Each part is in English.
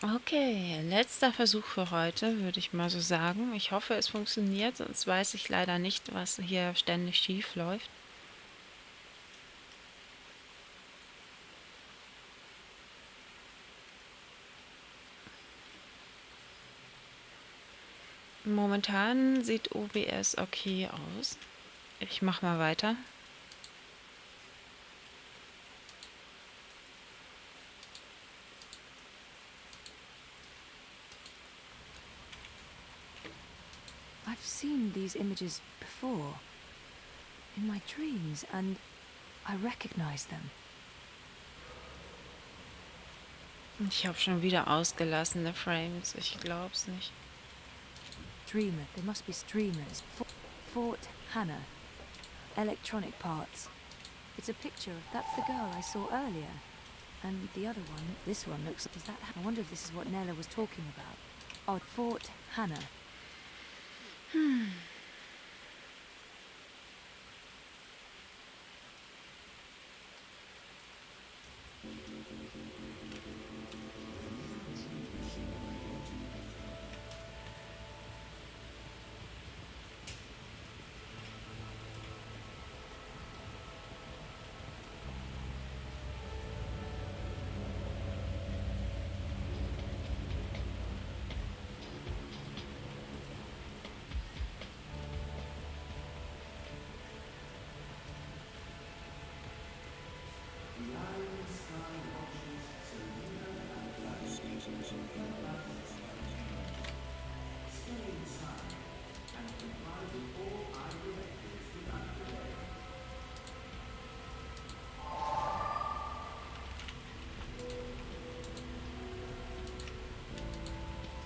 Okay, letzter Versuch für heute, würde ich mal so sagen. Ich hoffe, es funktioniert, sonst weiß ich leider nicht, was hier ständig schief läuft. Momentan sieht OBS okay aus. Ich mach mal weiter. I've seen these images before, in my dreams, and I recognize them. Ich habe schon wieder ausgelassene Frames. Ich glaub's nicht. Dreamer, they must be streamers. Fort Hannah. Electronic parts. It's a picture of... That's the girl I saw earlier. And the other one, this one looks... Is that... I wonder if this is what Nella was talking about. Oh, Fort Hannah.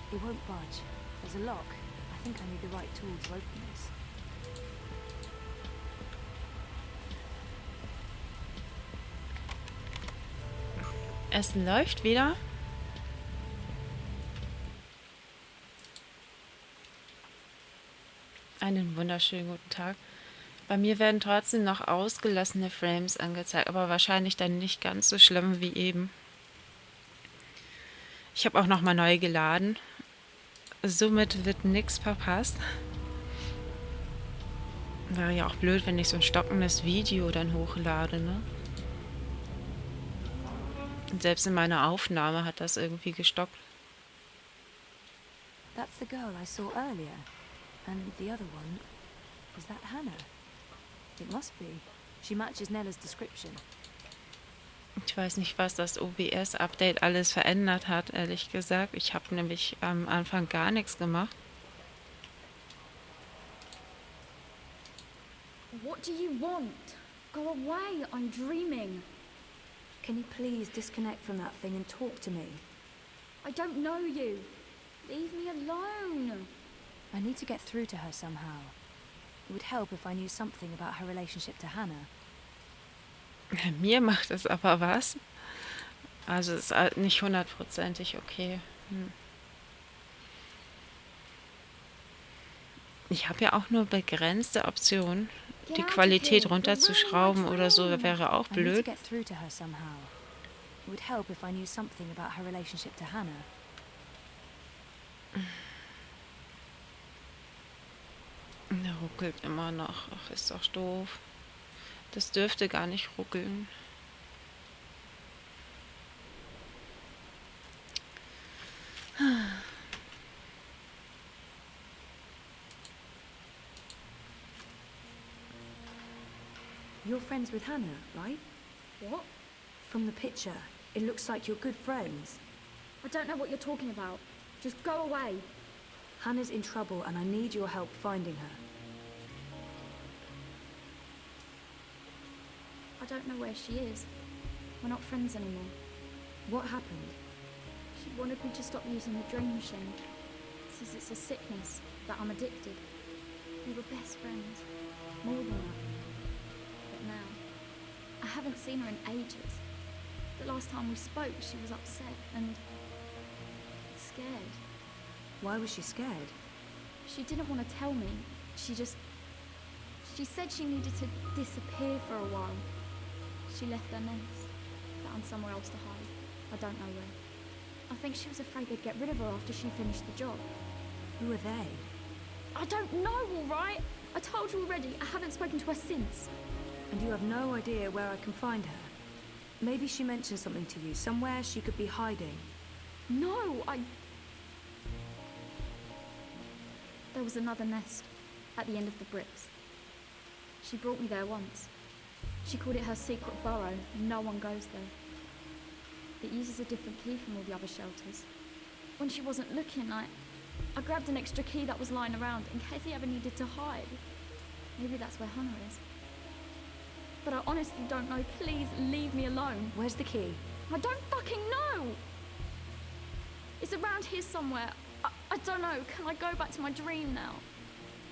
It won't budge. There's a lock. I think I need the right tool to open this. Es läuft wieder. Einen wunderschönen guten Tag. Bei mir werden trotzdem noch ausgelassene Frames angezeigt, aber wahrscheinlich dann nicht ganz so schlimm wie eben. Ich habe auch nochmal neu geladen. Somit wird nichts verpasst. Wäre ja auch blöd, wenn ich so ein stockendes Video dann hochlade, ne? Und selbst in meiner Aufnahme hat das irgendwie gestockt. That's the girl I saw earlier. And the other one... Is that Hannah? It must be. She matches Nella's description. Ich weiß nicht, was das OBS-Update alles verändert hat, ehrlich gesagt. Ich habe nämlich am Anfang gar nichts gemacht. What do you want? Go away, I'm dreaming. Can you please disconnect from that thing and talk to me? I don't know you. Leave me alone. I need to get through to her somehow. It would help if I knew something about her relationship to Hannah. Mir macht es aber was. Also es ist halt nicht hundertprozentig okay. Ich habe ja auch nur begrenzte Optionen. Die Qualität runterzuschrauben oder so wäre auch I need to blöd. get through to her somehow. It would help if I knew something about her relationship to Hannah. Der ruckelt immer noch. Ach, ist doch doof. Das dürfte gar nicht ruckeln. You're friends with Hannah, right? What? From the picture, it looks like you're good friends. I don't know what you're talking about. Just go away. Hannah's in trouble and I need your help finding her. I don't know where she is. We're not friends anymore. What happened? She wanted me to stop using the dream machine. Says it's a sickness, that I'm addicted. We were best friends. More than that. But now, I haven't seen her in ages. The last time we spoke, she was upset and scared. Why was she scared? She didn't want to tell me. She said she needed to disappear for a while. She left her nest, found somewhere else to hide. I don't know where. I think she was afraid they'd get rid of her after she finished the job. Who are they? I don't know, all right? I told you already, I haven't spoken to her since. And you have no idea where I can find her? Maybe she mentioned something to you, somewhere she could be hiding. No, There was another nest at the end of the bricks. She brought me there once. She called it her secret burrow. No one goes there. It uses a different key from all the other shelters. When she wasn't looking, I grabbed an extra key that was lying around in case he ever needed to hide. Maybe that's where Hannah is. But I honestly don't know. Please leave me alone. Where's the key? I don't fucking know! It's around here somewhere. I don't know. Can I go back to my dream now?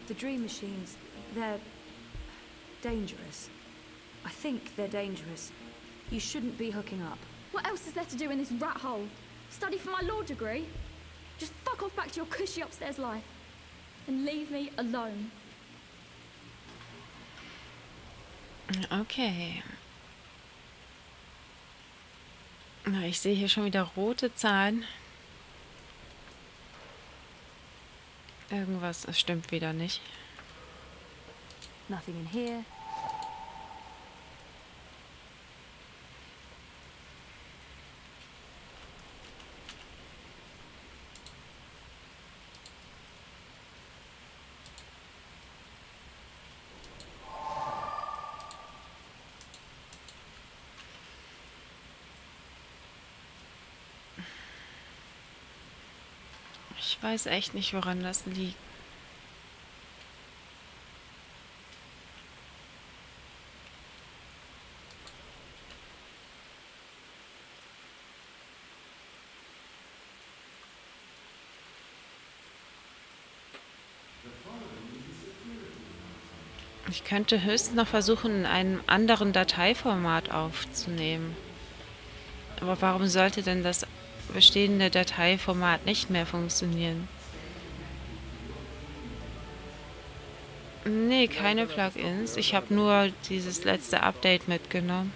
The dream machines, they're dangerous. I think they're dangerous. You shouldn't be hooking up. What else is there to do in this rat hole? Study for my law degree? Just fuck off back to your cushy upstairs life. And leave me alone. Okay. Na, ich sehe hier schon wieder rote Zahlen. Irgendwas stimmt wieder nicht. Nothing in here. Ich weiß echt nicht, woran das liegt. Ich könnte höchstens noch versuchen, in einem anderen Dateiformat aufzunehmen. Aber warum sollte denn das bestehende Dateiformat nicht mehr funktionieren? Nee, keine Plugins. Ich habe nur dieses letzte Update mitgenommen.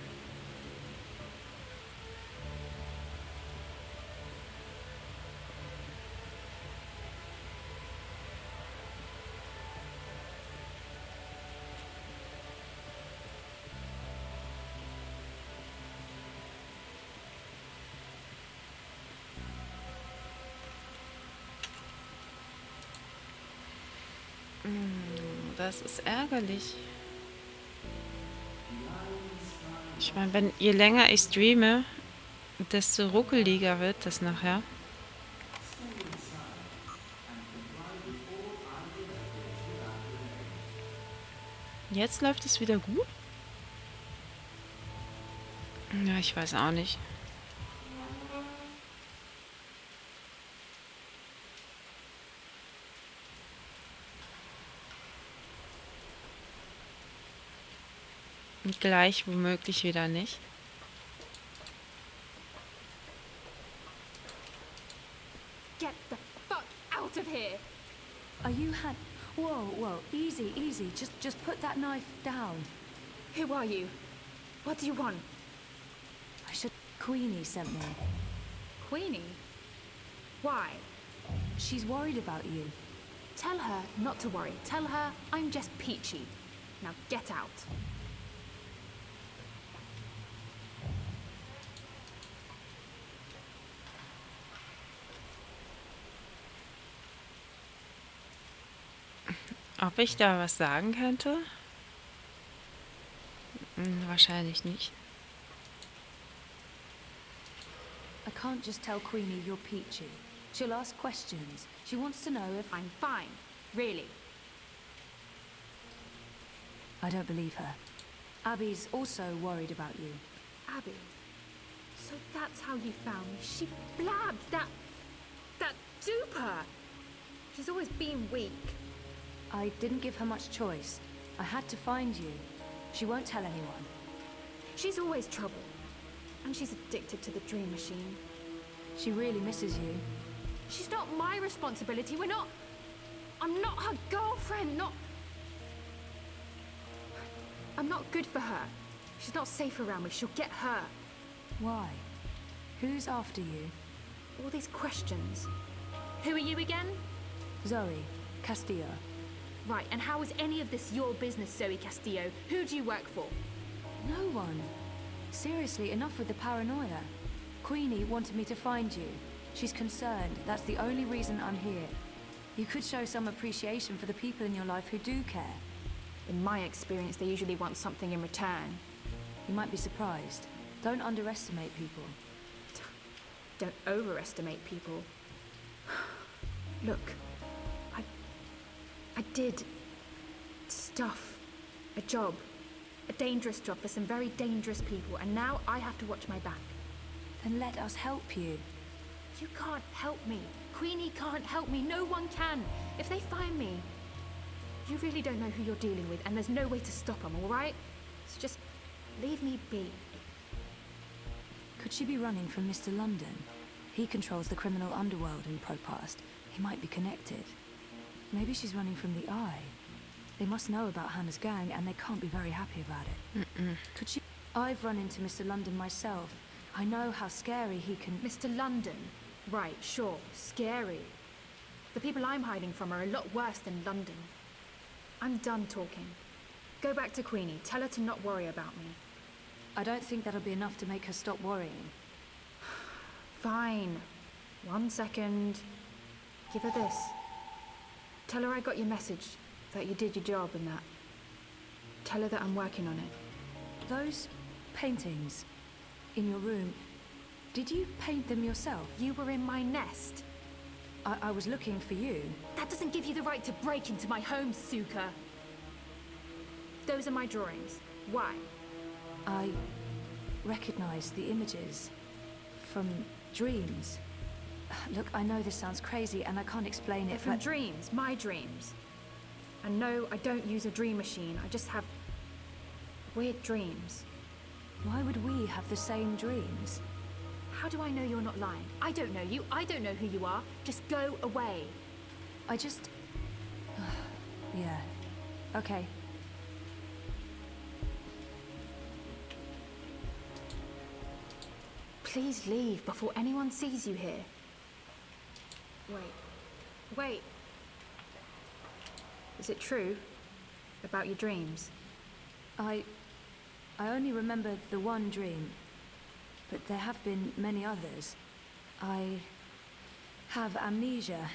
Das ist ärgerlich. Ich meine, je länger ich streame, desto ruckeliger wird das nachher. Jetzt läuft es wieder gut? Ja, ich weiß auch nicht. Und gleich womöglich wieder nicht. Get the fuck out of here! Are you Whoa, easy, easy. Just put that knife down. Who are you? What do you want? Queenie sent me. Queenie? Why? She's worried about you. Tell her not to worry. Tell her I'm just peachy. Now get out. Ob ich da was sagen könnte? Wahrscheinlich nicht. I can't just tell Queenie you're peachy. She'll ask questions. She wants to know if... I'm fine. Really. I don't believe her. Abby's also worried about you. Abby. So that's how you found me. She blabbed that duper. She's always been weak. I didn't give her much choice. I had to find you. She won't tell anyone. She's always trouble. And she's addicted to the dream machine. She really misses you. She's not my responsibility. I'm not her girlfriend, I'm not good for her. She's not safe around me. She'll get hurt. Why? Who's after you? All these questions. Who are you again? Zoe Castillo. Right, and how is any of this your business, Zoe Castillo? Who do you work for? No one. Seriously, enough with the paranoia. Queenie wanted me to find you. She's concerned. That's the only reason I'm here. You could show some appreciation for the people in your life who do care. In my experience, they usually want something in return. You might be surprised. Don't underestimate people. Don't overestimate people. Look, I did stuff. A job. A dangerous job for some very dangerous people, and now I have to watch my back. Then let us help you. You can't help me. Queenie can't help me. No one can. If they find me, you really don't know who you're dealing with, and there's no way to stop them, all right? So just leave me be. Could she be running from Mr. London? He controls the criminal underworld in Propast. He might be connected. Maybe she's running from the Eye. They must know about Hannah's gang, and they can't be very happy about it. Could she... I've run into Mr. London myself. I know how scary he can... Mr. London? Right, sure, scary. The people I'm hiding from are a lot worse than London. I'm done talking. Go back to Queenie. Tell her to not worry about me. I don't think that'll be enough to make her stop worrying. Fine. 1 second. Give her this. Tell her I got your message, that you did your job and that. Tell her that I'm working on it. Those paintings in your room, did you paint them yourself? You were in my nest. I was looking for you. That doesn't give you the right to break into my home, Suka. Those are my drawings. Why? I recognize the images from dreams. Look, I know this sounds crazy and I can't explain They're it, from but... dreams, my dreams. And no, I don't use a dream machine. I just have weird dreams. Why would we have the same dreams? How do I know you're not lying? I don't know you. I don't know who you are. Just go away. I just... yeah. Okay. Please leave before anyone sees you here. Wait. Wait. Is it true? About your dreams? I only remember the one dream, but there have been many others. I have amnesia,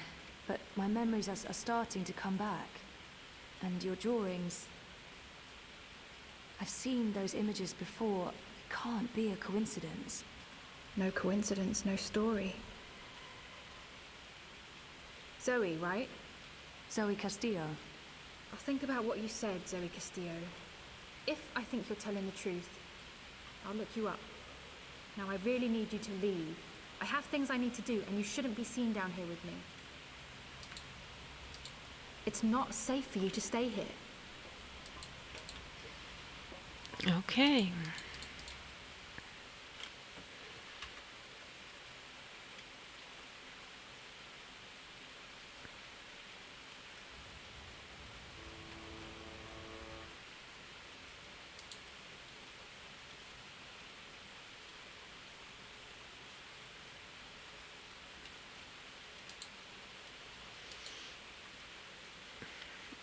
but my memories are starting to come back. And your drawings... I've seen those images before. It can't be a coincidence. No coincidence, no story. Zoe, right? Zoe Castillo. I'll think about what you said, Zoe Castillo. If I think you're telling the truth, I'll look you up. Now I really need you to leave. I have things I need to do, and you shouldn't be seen down here with me. It's not safe for you to stay here. Okay.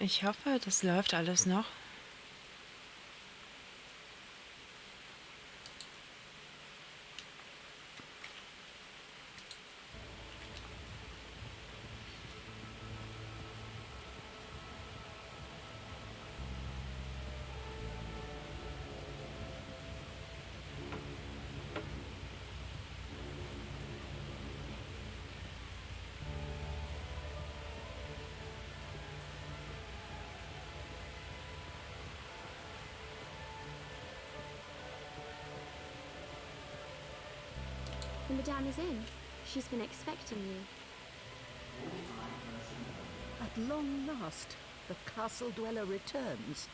Ich hoffe, das läuft alles noch. The Madame is in. She's been expecting you. At long last, the castle dweller returns.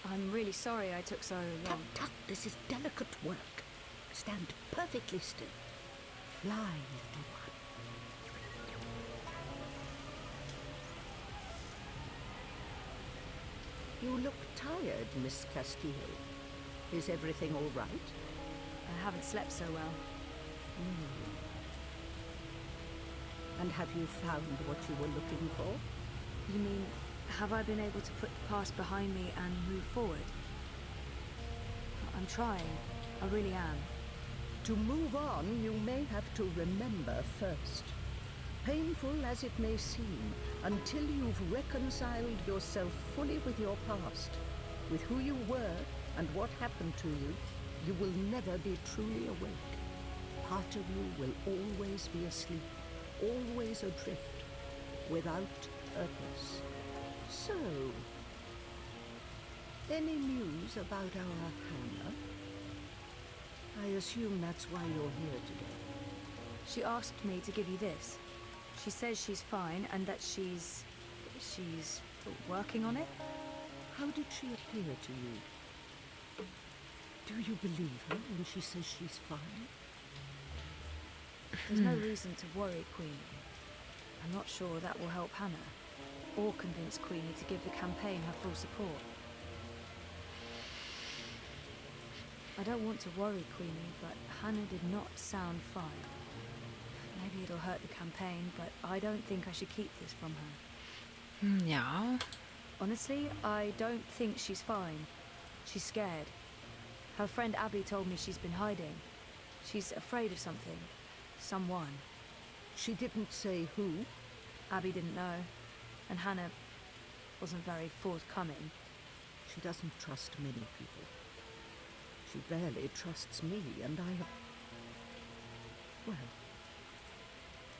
I'm really sorry I took so Tut, long. tut, this is delicate work. Stand perfectly still. Fly, little one. You look tired, Miss Castillo. Is everything all right? I haven't slept so well. And have you found what you were looking for? You mean, have I been able to put the past behind me and move forward? I'm trying. I really am. To move on, you may have to remember first. Painful as it may seem, until you've reconciled yourself fully with your past, with who you were and what happened to you, you will never be truly awake. Part of you will always be asleep, always adrift, without purpose. So, any news about our Hannah? I assume that's why you're here today. She asked me to give you this. She says she's fine and that she's working on it. How did she appear to you? Do you believe her when she says she's fine? There's no reason to worry, Queenie. I'm not sure that will help Hannah, or convince Queenie to give the campaign her full support. I don't want to worry Queenie, but Hannah did not sound fine. Maybe it'll hurt the campaign, but I don't think I should keep this from her. Ja. Honestly, I don't think she's fine. She's scared. Her friend Abby told me she's been hiding. She's afraid of something. Someone. She didn't say who? Abby didn't know. And Hannah wasn't very forthcoming. She doesn't trust many people. She barely trusts me, and I have... Well,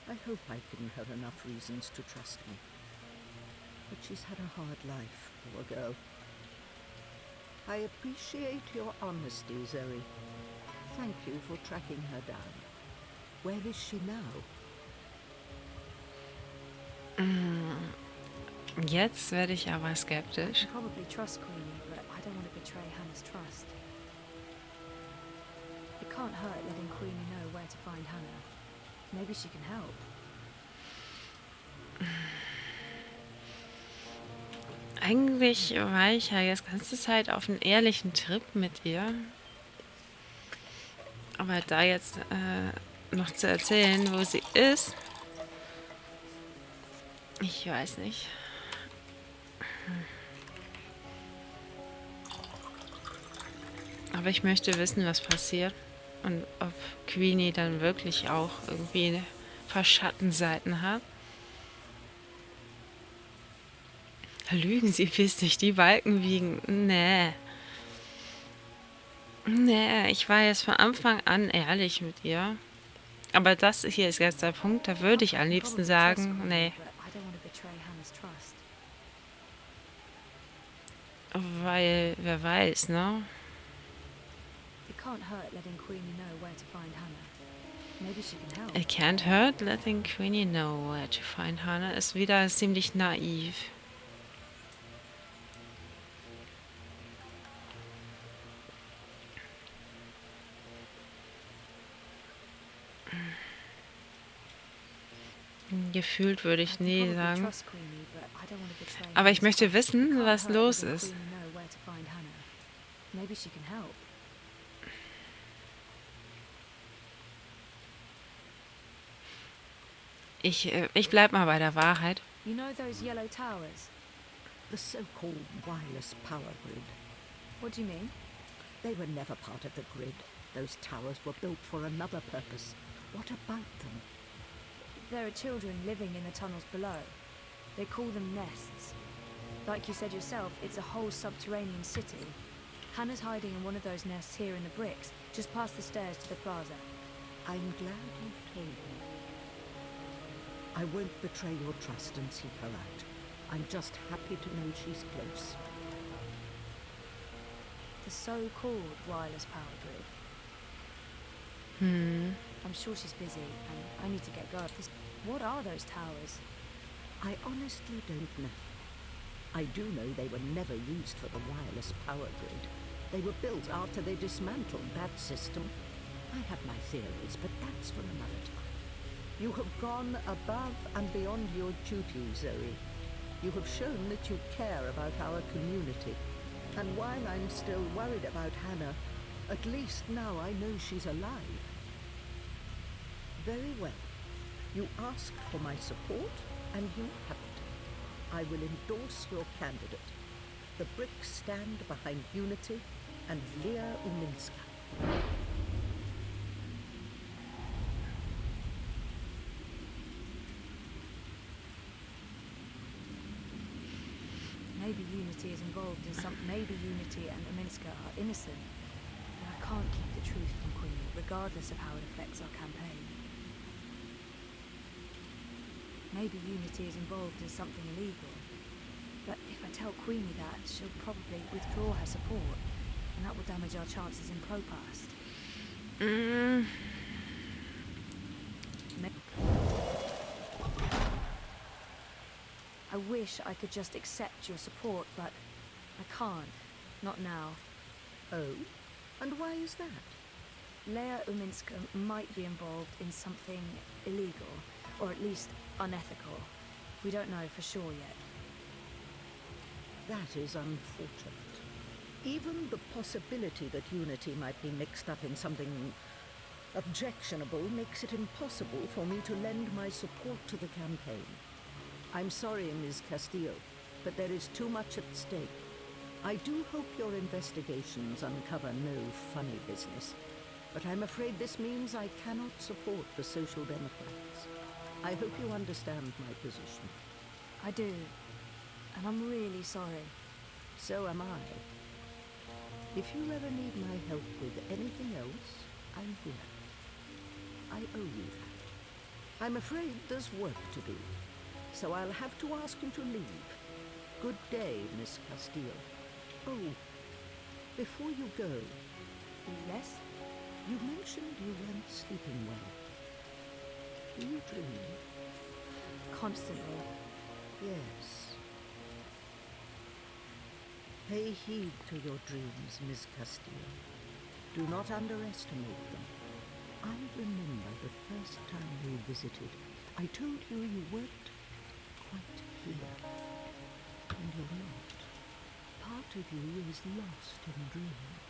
I hope I've given her enough reasons to trust me. But she's had a hard life, poor girl. I appreciate your honesty, Zoe. Thank you for tracking her down. Where is she now? Jetzt werde ich aber I skeptisch. can probably trust Queenie, but I don't want to betray Hannah's trust. It can't hurt letting Queenie know where to find Hannah. Maybe she can help. Eigentlich war ich ja jetzt ganze Zeit auf einen ehrlichen Trip mit ihr. Aber da jetzt noch zu erzählen, wo sie ist, ich weiß nicht. Aber ich möchte wissen, was passiert und ob Queenie dann wirklich auch irgendwie Verschattenseiten hat. Lügen Sie bissig, die Balken wiegen. Nee. Nee, ich war jetzt von Anfang an ehrlich mit ihr. Aber das hier ist jetzt der Punkt, da würde ich am liebsten sagen, nee. Weil, wer weiß, ne? It can't hurt letting Queenie know where to find Hannah ist wieder ziemlich naiv. Gefühlt würde ich nie sagen. Aber ich möchte wissen, was los ist. Ich bleib mal bei der Wahrheit. You know those yellow towers? The so-called wireless power grid. What do you mean? They were never part of the grid. Those towers were built for another purpose. What about them? There are children living in the tunnels below. They call them nests. Like you said yourself, it's a whole subterranean city. Hannah's hiding in one of those nests here in the bricks, just past the stairs to the plaza. I'm glad you've told me. I won't betray your trust and seek her out. I'm just happy to know she's close. The so-called wireless power grid. I'm sure she's busy, and I need to get going. What are those towers? I honestly don't know. I do know they were never used for the wireless power grid. They were built after they dismantled that system. I have my theories, but that's for another time. You have gone above and beyond your duty, Zoe. You have shown that you care about our community. And while I'm still worried about Hannah, at least now I know she's alive. Very well. You asked for my support, and you have it. I will endorse your candidate. The bricks stand behind Unity and Leah Uminska. Maybe Unity is involved in some. Maybe Unity and Uminska are innocent. But I can't keep the truth from Queenie, regardless of how it affects our campaign. Maybe Unity is involved in something illegal. But if I tell Queenie that, she'll probably withdraw her support, and that will damage our chances in Propast. I wish I could just accept your support, but I can't. Not now. Oh? And why is that? Leah Uminska might be involved in something illegal, or at least unethical. We don't know for sure yet. That is unfortunate. Even the possibility that Unity might be mixed up in something objectionable makes it impossible for me to lend my support to the campaign. I'm sorry, Ms. Castillo, but there is too much at stake. I do hope your investigations uncover no funny business, but I'm afraid this means I cannot support the Social Democrats. I hope you understand my position. I do, and I'm really sorry. So am I. If you ever need my help with anything else, I'm here. I owe you that. I'm afraid there's work to do, so I'll have to ask you to leave. Good day, Miss Castillo. Oh, before you go, Yes? you mentioned you weren't sleeping well. Do you dream? Constantly. Yes. Pay heed to your dreams, Miss Castillo. Do not underestimate them. I remember the first time we visited. I told you you weren't quite here. And you're not. Part of you is lost in dreaming.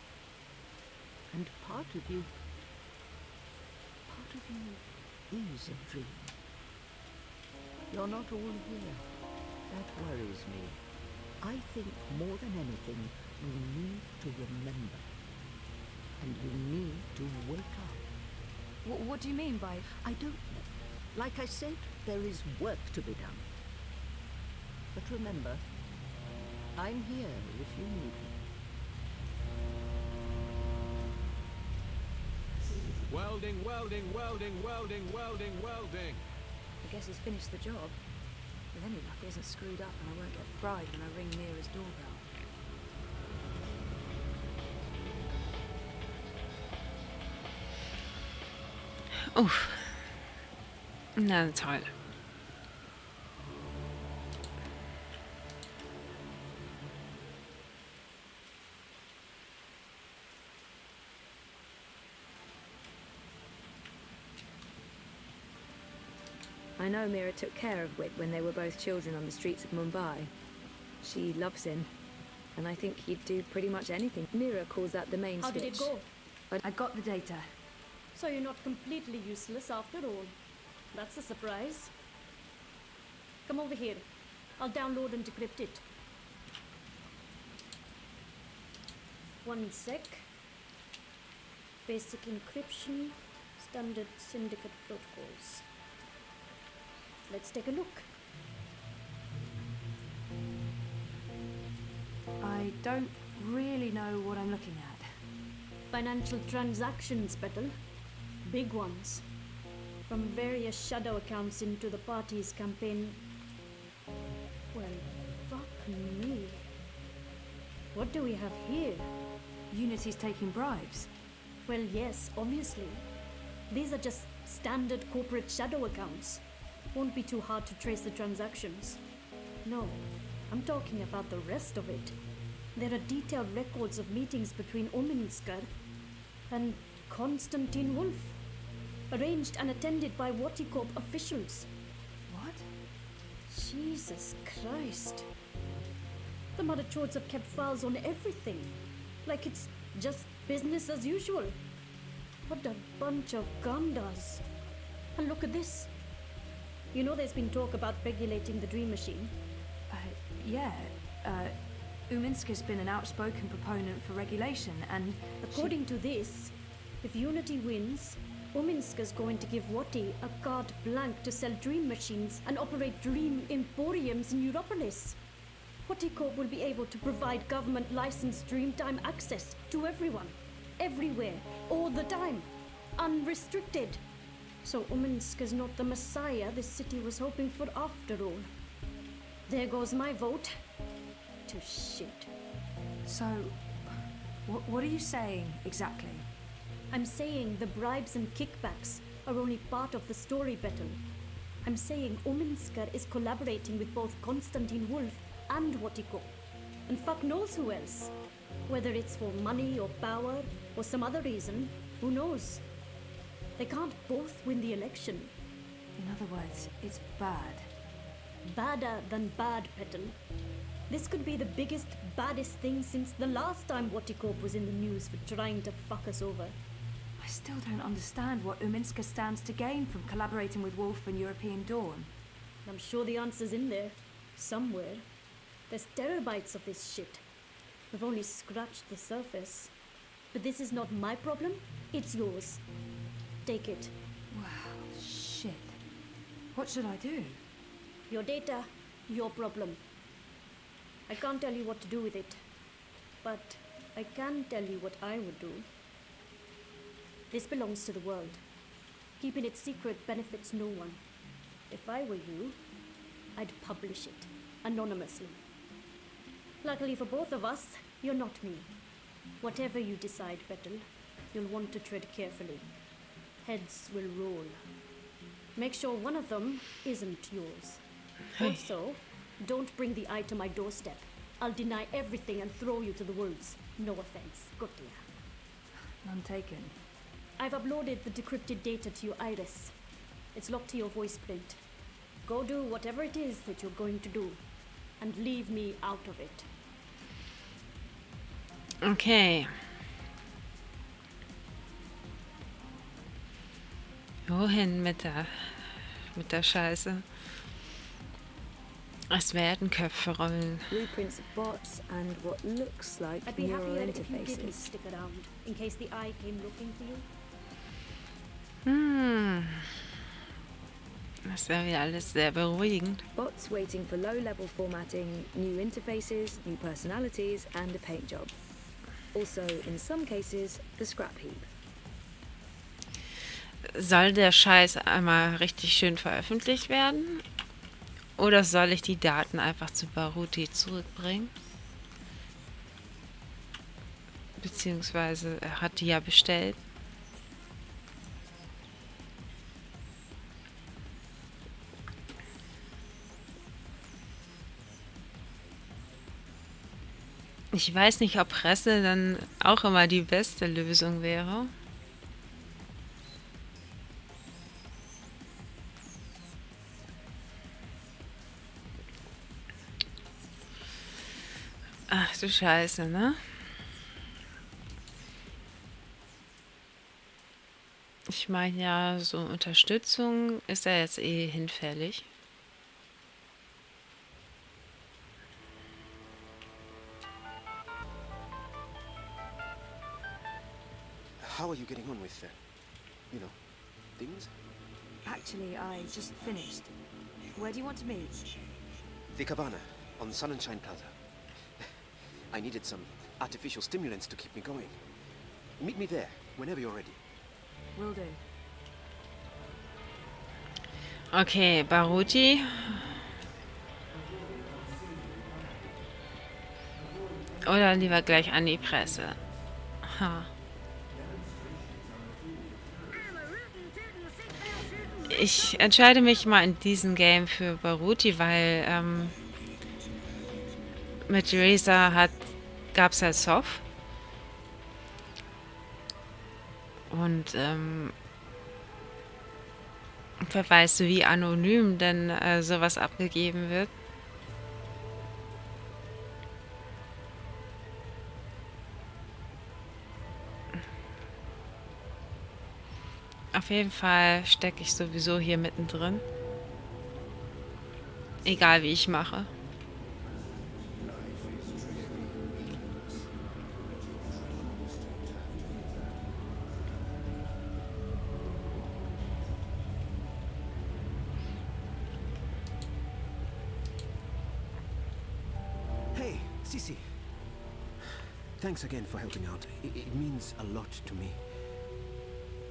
And part of you is a dream. You're not all here. That worries me. I think more than anything, you need to remember. And you need to wake up. What do you mean by... I don't know. Like I said, there is work to be done. But remember, I'm here if you need me. Welding, welding, welding, welding, welding, welding. I guess he's finished the job. With any luck, he isn't screwed up and I won't get fried when I ring Mira's doorbell. Uff. Na toll. I know Mira took care of Whit when they were both children on the streets of Mumbai. She loves him, and I think he'd do pretty much anything. Mira calls that the main How switch. did it go? But I got the data. So you're not completely useless after all. That's a surprise. Come over here. I'll download and decrypt it. One sec. Basic encryption, standard syndicate protocols. Let's take a look. I don't really know what I'm looking at. Financial transactions, Petal. Big ones. From various shadow accounts into the party's campaign. Well, fuck me. What do we have here? Unity's taking bribes. Well, yes, obviously. These are just standard corporate shadow accounts. Won't be too hard to trace the transactions. No, I'm talking about the rest of it. There are detailed records of meetings between Ominskar and Konstantin Wolf, arranged and attended by Waticorp officials. What? Jesus Christ. The Mother Chords have kept files on everything, like it's just business as usual. What a bunch of gandas. And look at this. You know there's been talk about regulating the dream machine. Yeah. Uminska's been an outspoken proponent for regulation, and According to this, if Unity wins, Uminska's going to give Wati a carte blanche to sell dream machines and operate dream emporiums in Europolis. Wati Corp will be able to provide government licensed Dreamtime access to everyone, everywhere, all the time, unrestricted. So Uminska's not the messiah this city was hoping for after all. There goes my vote. To shit. So, what are you saying exactly? I'm saying the bribes and kickbacks are only part of the story battle. I'm saying Ominsker is collaborating with both Konstantin Wolf and Watiko. And fuck knows who else. Whether it's for money or power or some other reason, who knows? They can't both win the election. In other words, it's bad. Badder than bad, Petal. This could be the biggest, baddest thing since the last time Waticorp was in the news for trying to fuck us over. I still don't understand what Uminska stands to gain from collaborating with Wolf and European Dawn. I'm sure the answer's in there. Somewhere. There's terabytes of this shit. We've only scratched the surface. But this is not my problem, it's yours. Take it. Wow, shit. What should I do? Your data, your problem. I can't tell you what to do with it. But I can tell you what I would do. This belongs to the world. Keeping it secret benefits no one. If I were you, I'd publish it, anonymously. Luckily for both of us, you're not me. Whatever you decide, Petal, you'll want to tread carefully. Heads will roll. Make sure one of them isn't yours. Also, don't bring the eye to my doorstep. I'll deny everything and throw you to the wolves. No offense. Gotia. None taken. I've uploaded the decrypted data to your iris. It's locked to your voice print. Go do whatever it is that you're going to do. And leave me out of it. Okay. Wohin mit der Scheiße? Es werden Köpfe rollen. Blueprints of bots and what looks like I'd be neural happier if you didn't interfaces. stick around, in case the eye came looking for you. Das ist ja wieder alles sehr beruhigend. Bots waiting for low-level formatting, new interfaces, new personalities, and a paint job. Also, in some cases, the scrap heap. Soll der Scheiß einmal richtig schön veröffentlicht werden? Oder soll ich die Daten einfach zu Baruti zurückbringen? Beziehungsweise er hat die ja bestellt. Ich weiß nicht, ob Presse dann auch immer die beste Lösung wäre. Ach du Scheiße, ne? Ich meine ja, so Unterstützung ist ja jetzt eh hinfällig. How are you getting on with, things? Actually, I just finished. Where do you want to meet? The Cabana, on Sun and Shine Plaza. I needed some artificial stimulants to keep me going. Meet me there, whenever you're ready. Will do. Okay, Baruti. Oder lieber gleich an die Presse. Ha. Ich entscheide mich mal in diesem Game für Baruti, weil mit Razer gab es ja Soft. Und wer weiß, wie anonym denn sowas abgegeben wird. Auf jeden Fall stecke ich sowieso hier mittendrin. Egal wie ich mache. Hey, Sisi. Thanks again for helping out. It means a lot to me.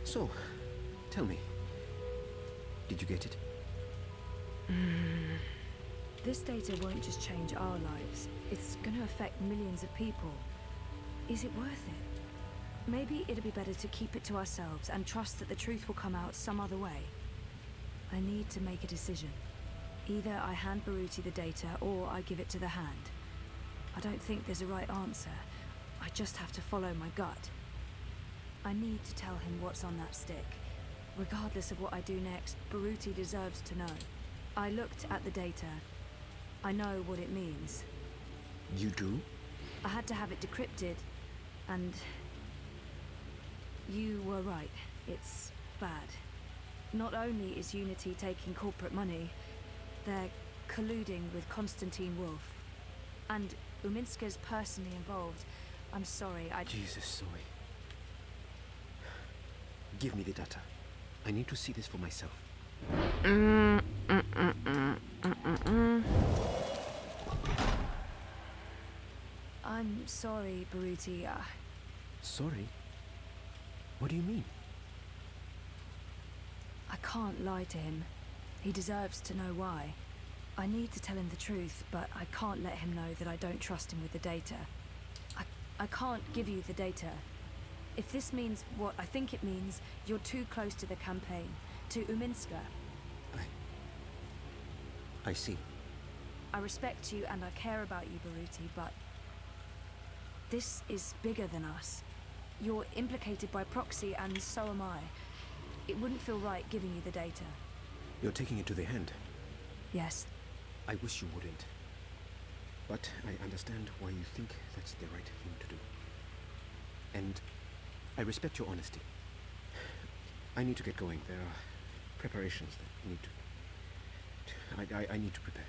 So, tell me, did you get it? This data won't just change our lives. It's gonna affect millions of people. Is it worth it? Maybe it'd be better to keep it to ourselves and trust that the truth will come out some other way. I need to make a decision. Either I hand Baruti the data or I give it to the Hand. I don't think there's a right answer. I just have to follow my gut. I need to tell him what's on that stick. Regardless of what I do next, Baruti deserves to know. I looked at the data. I know what it means. You do? I had to have it decrypted, and you were right. It's bad. Not only is Unity taking corporate money, they're colluding with Konstantin Wolf. And Uminska's personally involved. I'm sorry, Jesus, Zoe. Give me the data. I need to see this for myself. I'm sorry, Baruti. Sorry? What do you mean? I can't lie to him. He deserves to know why. I need to tell him the truth, but I can't let him know that I don't trust him with the data. I can't give you the data. If this means what I think it means, you're too close to the campaign, to Uminska. I see. I respect you and I care about you, Baruti, but this is bigger than us. You're implicated by proxy, and so am I. It wouldn't feel right giving you the data. You're taking it to the Hand. Yes. I wish you wouldn't. But I understand why you think that's the right thing to do. And I respect your honesty. I need to get going. There are preparations that need to... I need to prepare.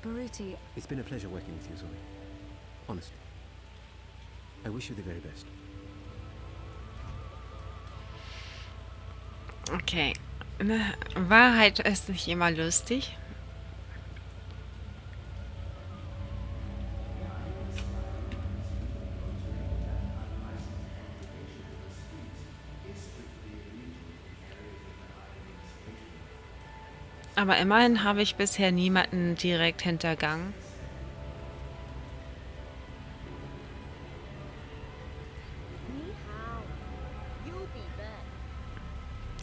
Baruti... It's been a pleasure working with you, Zoe. Honestly. I wish you the very best. Okay. Wahrheit ist nicht immer lustig. Aber immerhin habe ich bisher niemanden direkt hintergangen.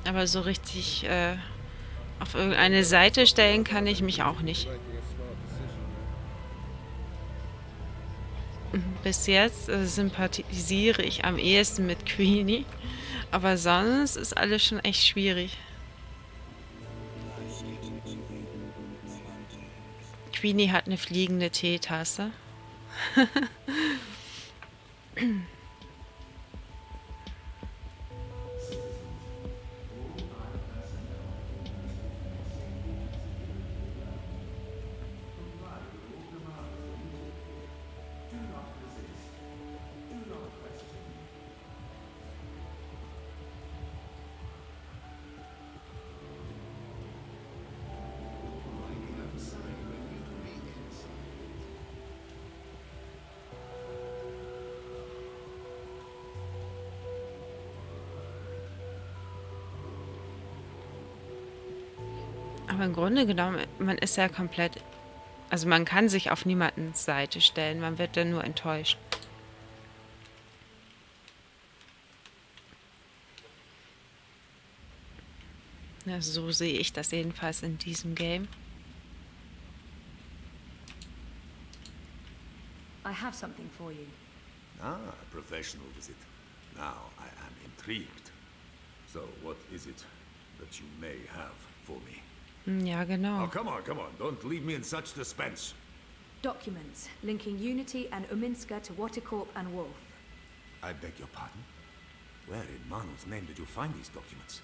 Aber so richtig auf irgendeine Seite stellen kann ich mich auch nicht. Bis jetzt sympathisiere ich am ehesten mit Queenie, aber sonst ist alles schon echt schwierig. Queenie hat eine fliegende Teetasse. Aber im Grunde genommen, man ist ja komplett... Also man kann sich auf niemandens Seite stellen, man wird dann nur enttäuscht. Ja, so sehe ich das jedenfalls in diesem Game. I have something for you. Ah, a professional visit. Now I am intrigued. So, what is it that you may have for me? Ja, genau. Oh, come on, don't leave me in such suspense. Documents linking Unity and Uminska to Watercorp and Wolf. I beg your pardon? Where in Manu's name did you find these documents?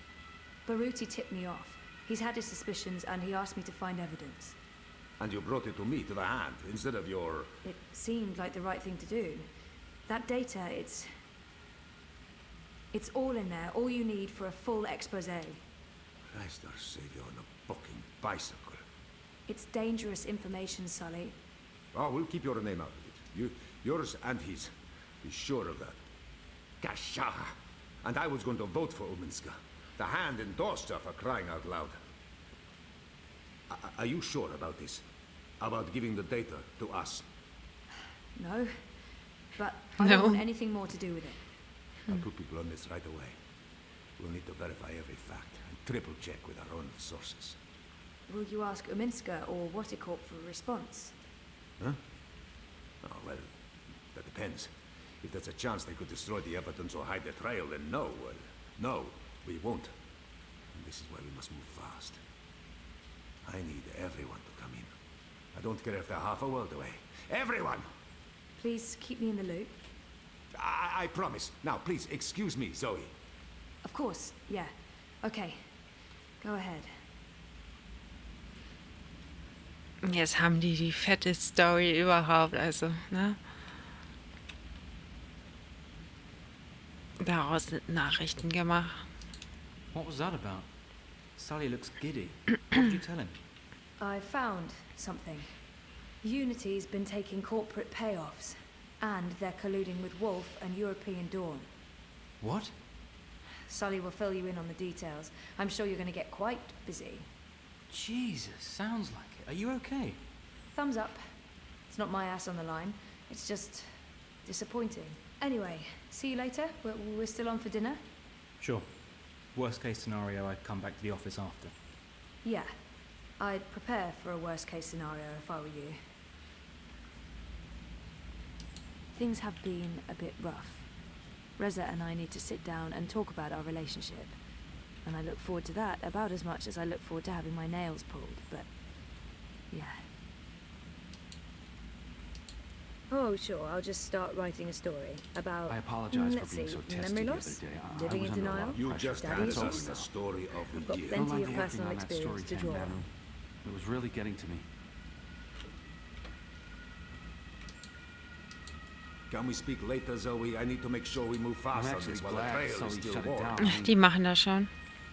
Baruti tipped me off. He's had his suspicions and he asked me to find evidence. And you brought it to me, to the Hand, instead of your... It seemed like the right thing to do. That data, it's all in there, all you need for a full expose. Christ our Savior on a fucking bicycle. It's dangerous information, Sully. Oh, we'll keep your name out of it. Yours and his. Be sure of that. Gasha! And I was going to vote for Uminska. The Hand endorsed her, for crying out loud. Are you sure about this? About giving the data to us? No, but I don't want anything more to do with it. I'll put people on this right away. We'll need to verify every fact and triple check with our own sources. Will you ask Uminska or Waticorp for a response? Huh? Oh, well, that depends. If there's a chance they could destroy the evidence or hide the trail, then no. No, we won't. And this is why we must move fast. I need everyone to come in. I don't care if they're half a world away. Everyone! Please keep me in the loop. I promise. Now, please, excuse me, Zoe. Of course, yeah. Okay, go ahead. Jetzt haben die fette Story überhaupt, also, ne? Daraus sind Nachrichten gemacht. What was that about? Sully looks giddy. What did you tell him? I found something. Unity's been taking corporate payoffs, and they're colluding with Wolf and European Dawn. What? Sully will fill you in on the details. I'm sure you're going to get quite busy. Jesus, sounds like it. Are you okay? Thumbs up. It's not my ass on the line. It's just disappointing. Anyway, see you later. We're still on for dinner? Sure. Worst case scenario, I'd come back to the office after. Yeah. I'd prepare for a worst case scenario if I were you. Things have been a bit rough. Reza and I need to sit down and talk about our relationship. And I look forward to that about as much as I look forward to having my nails pulled, but... yeah. Oh, sure, I'll just start writing a story about... I apologize let's for being see, so testy memory the loss, other day. I living was in under a lot denial, of You pressure. just daddy handed us issues. the story of I've the got year. plenty Don't like of the acting personal on that experience to story draw came on. down. It was really getting to me. Can we speak later, Zoe? I need to make sure we move I'm fast on actually this while the glad trail is Sully still shut it warm. down. Ach, die machen das schon.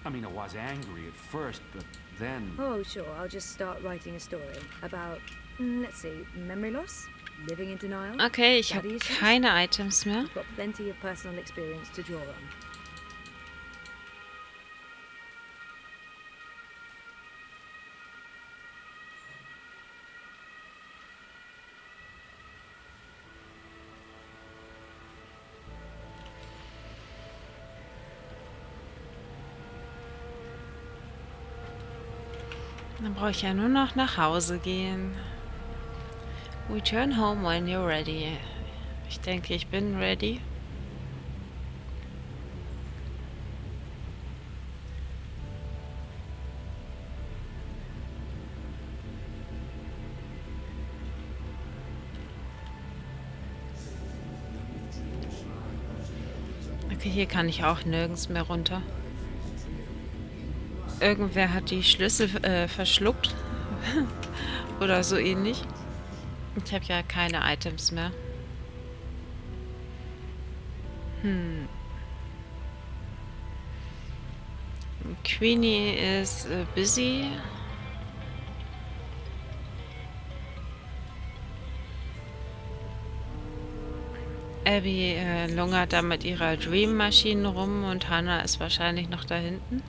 I mean, I was angry at first, but then... Oh, sure, I'll just start writing a story about, let's see, memory loss, living in denial. Okay, ich daddy habe issues. keine Items mehr. I've got plenty of personal experience to draw on. Dann brauche ich ja nur noch nach Hause gehen. Return home when you're ready. Ich denke, ich bin ready. Okay, hier kann ich auch nirgends mehr runter. Irgendwer hat die Schlüssel verschluckt. Oder so ähnlich. Ich habe ja keine Items mehr. Queenie is busy. Abby lungert da mit ihrer Dream-Maschine rum und Hannah ist wahrscheinlich noch da hinten.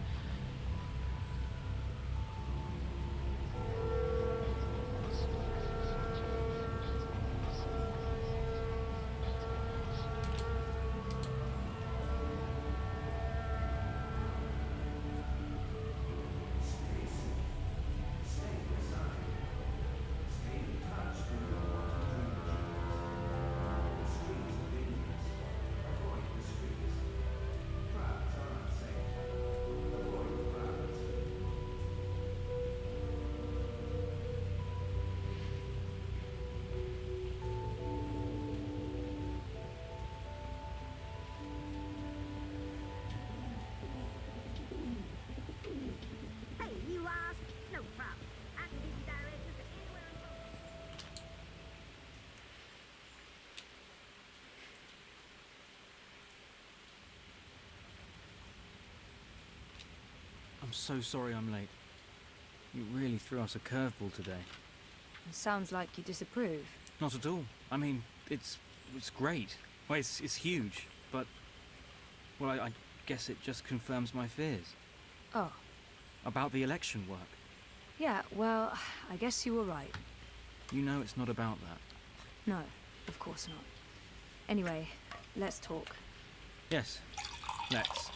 so sorry I'm late. You really threw us a curveball today. It sounds like you disapprove. Not at all. I mean, it's great. Well, it's huge, but... Well, I guess it just confirms my fears. Oh. About the election work. Yeah, well, I guess you were right. You know it's not about that. No, of course not. Anyway, let's talk. Yes, let's.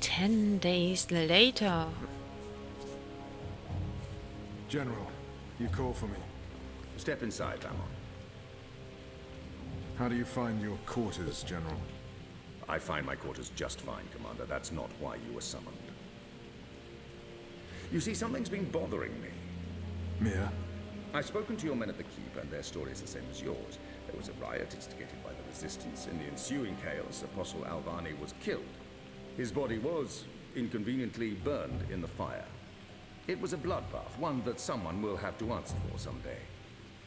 Ten days later. General, you call for me. Step inside, Amon. How do you find your quarters, General? I find my quarters just fine, Commander. That's not why you were summoned. You see, something's been bothering me. Mia? I've spoken to your men at the keep, and their story is the same as yours. There was a riot instigated by the Resistance. In the ensuing chaos, Apostle Alvani was killed. His body was inconveniently burned in the fire. It was a bloodbath, one that someone will have to answer for someday.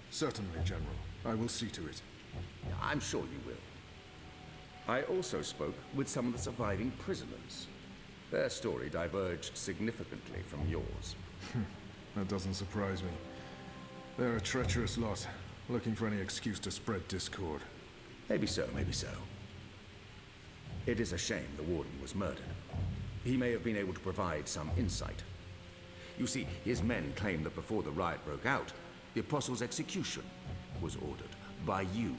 Certainly, General. I will see to it. I'm sure you will. I also spoke with some of the surviving prisoners. Their story diverged significantly from yours. That doesn't surprise me. They're a treacherous lot, looking for any excuse to spread discord. Maybe so, maybe so. It is a shame the warden was murdered. He may have been able to provide some insight. You see, his men claim that before the riot broke out, the Apostle's execution was ordered by you,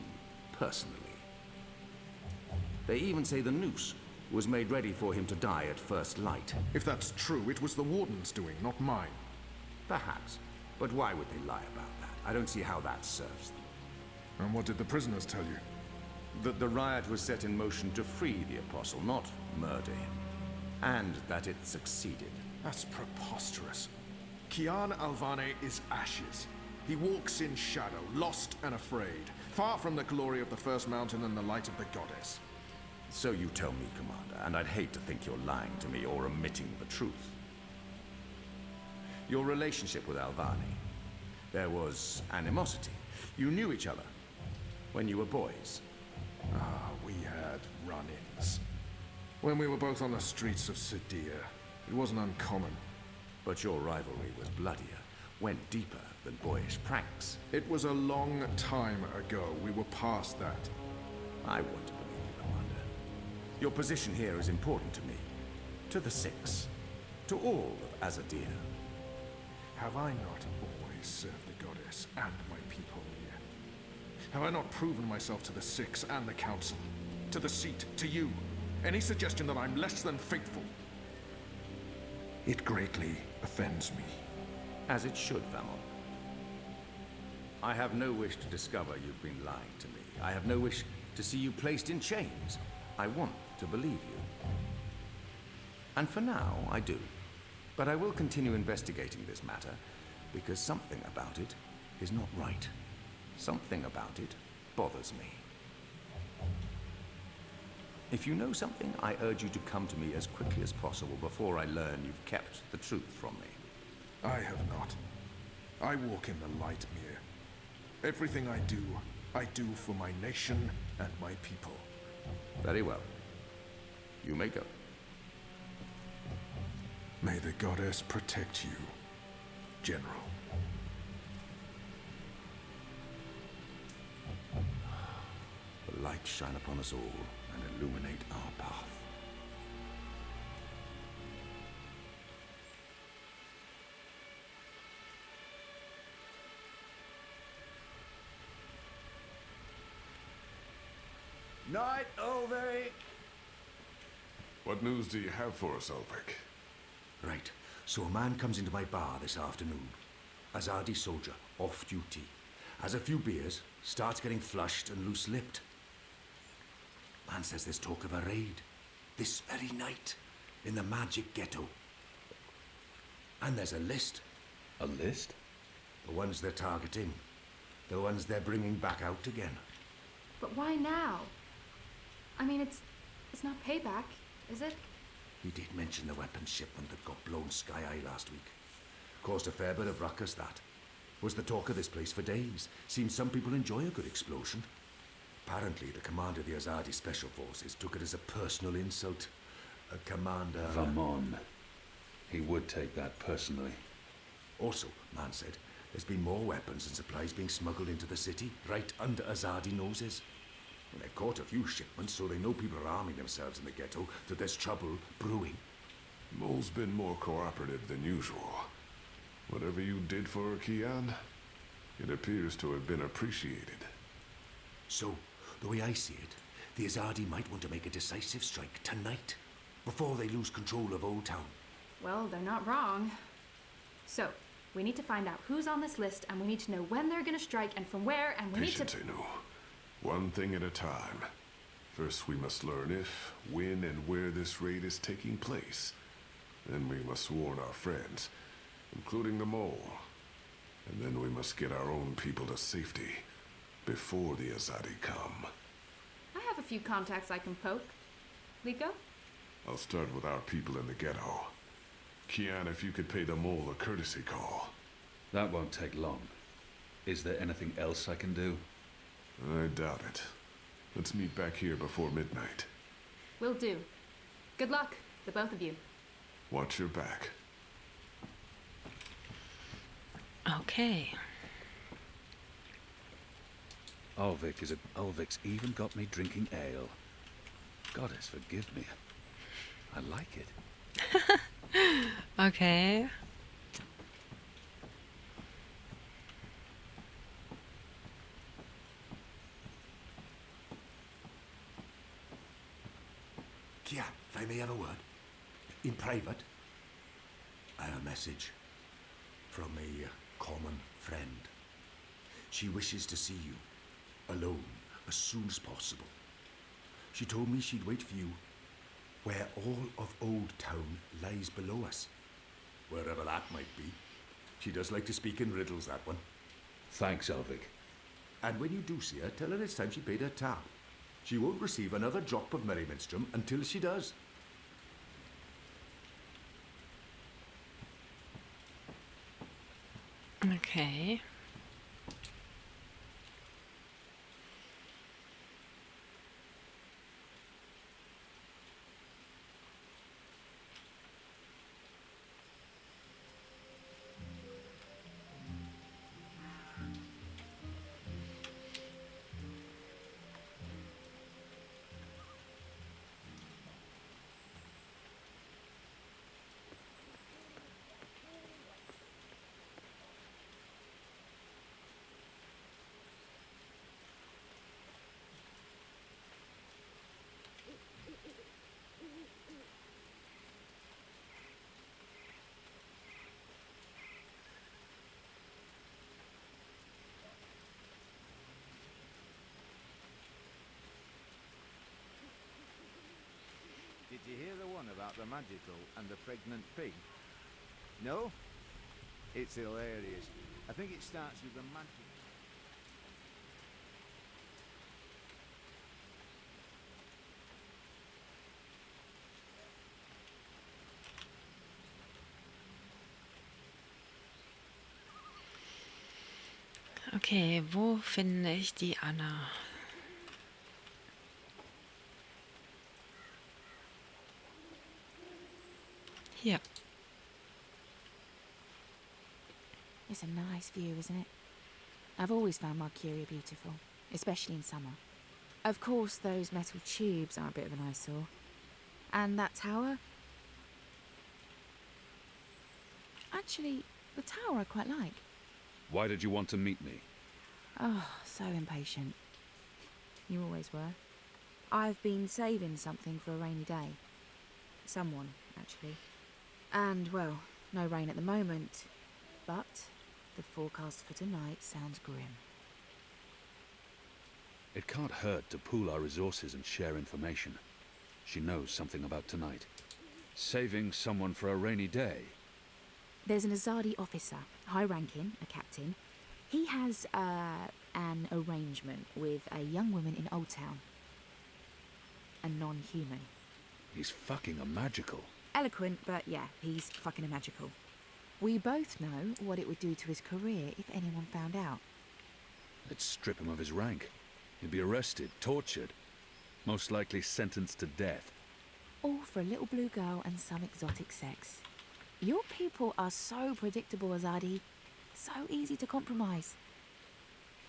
personally. They even say the noose was made ready for him to die at first light. If that's true, it was the warden's doing, not mine. Perhaps. But why would they lie about that? I don't see how that serves them. And what did the prisoners tell you? That the riot was set in motion to free the Apostle, not murder him. And that it succeeded. That's preposterous. Kian Alvane is ashes. He walks in shadow, lost and afraid, far from the glory of the First Mountain and the light of the Goddess. So you tell me, Commander, and I'd hate to think you're lying to me or omitting the truth. Your relationship with Alvani, there was animosity. You knew each other when you were boys. Ah, we had run-ins. When we were both on the streets of Sidia, it wasn't uncommon. But your rivalry was bloodier, went deeper than boyish pranks. It was a long time ago. We were past that. I want to believe you, Commander. Your position here is important to me, to the Six, to all of Azadir. Have I not always served the Goddess and my people here? Have I not proven myself to the Six and the Council? To the Seat, to you? Any suggestion that I'm less than faithful? It greatly offends me. As it should, Famon. I have no wish to discover you've been lying to me. I have no wish to see you placed in chains. I want to believe you. And for now, I do. But I will continue investigating this matter, because something about it is not right. Something about it bothers me. If you know something, I urge you to come to me as quickly as possible before I learn you've kept the truth from me. I have not. I walk in the light, Mir. Everything I do for my nation and my people. Very well. You may go. May the Goddess protect you, General. The light shine upon us all and illuminate our path. Night, Ulrich! What news do you have for us, Ulrich? Right. So a man comes into my bar this afternoon. Azadi soldier, off duty. Has a few beers, starts getting flushed and loose-lipped. Man says there's talk of a raid. This very night. In the magic ghetto. And there's a list. A list? The ones they're targeting. The ones they're bringing back out again. But why now? I mean, it's not payback, is it? He did mention the weapons shipment that got blown sky-high last week. Caused a fair bit of ruckus, that. Was the talk of this place for days. Seems some people enjoy a good explosion. Apparently, the commander of the Azadi Special Forces took it as a personal insult. A commander... Vamon. He would take that personally. Also, man said, there's been more weapons and supplies being smuggled into the city, right under Azadi noses. And they've caught a few shipments, so they know people are arming themselves in the ghetto, that there's trouble brewing. Mole's been more cooperative than usual. Whatever you did for her, Kian, it appears to have been appreciated. So, the way I see it, the Azadi might want to make a decisive strike tonight, before they lose control of Old Town. Well, they're not wrong. So, we need to find out who's on this list, and we need to know when they're gonna strike and from where, and we Patience, need to... Inu. One thing at a time. First, we must learn if, when, and where this raid is taking place. Then we must warn our friends, including the Mole. And then we must get our own people to safety, before the Azadi come. I have a few contacts I can poke. Liko? I'll start with our people in the ghetto. Kian, if you could pay the Mole a courtesy call. That won't take long. Is there anything else I can do? I doubt it. Let's meet back here before midnight. Will do. Good luck, the both of you. Watch your back. Okay. Ulvik's even got me drinking ale. Goddess, forgive me. I like it. Okay. Kian, if I may have a word. In private. I have a message from a common friend. She wishes to see you, alone, as soon as possible. She told me she'd wait for you where all of Old Town lies below us. Wherever that might be. She does like to speak in riddles, that one. Thanks, Ulvik. And when you do see her, tell her it's time she paid her tab. She won't receive another drop of Merryminstrom until she does. Okay. Did you hear the one about the magical and the pregnant pig? No? It's hilarious. I think it starts with the magic. Okay, wo finde ich die Anna? Hier. It's a nice view, isn't it? I've always found Marcuria beautiful, especially in summer. Of course, those metal tubes are a bit of an eyesore. And that tower? Actually, the tower I quite like. Why did you want to meet me? Oh, so impatient. You always were. I've been saving something for a rainy day. Someone, actually. And, well, no rain at the moment. But the forecast for tonight sounds grim. It can't hurt to pool our resources and share information. She knows something about tonight. Saving someone for a rainy day. There's an Azadi officer, high-ranking, a captain. He has, an arrangement with a young woman in Old Town. A non-human. He's fucking a magical. Eloquent, but yeah, he's fucking a magical. We both know what it would do to his career if anyone found out. It'd strip him of his rank. He'd be arrested, tortured, most likely sentenced to death. All for a little blue girl and some exotic sex. Your people are so predictable, Azadi. So easy to compromise.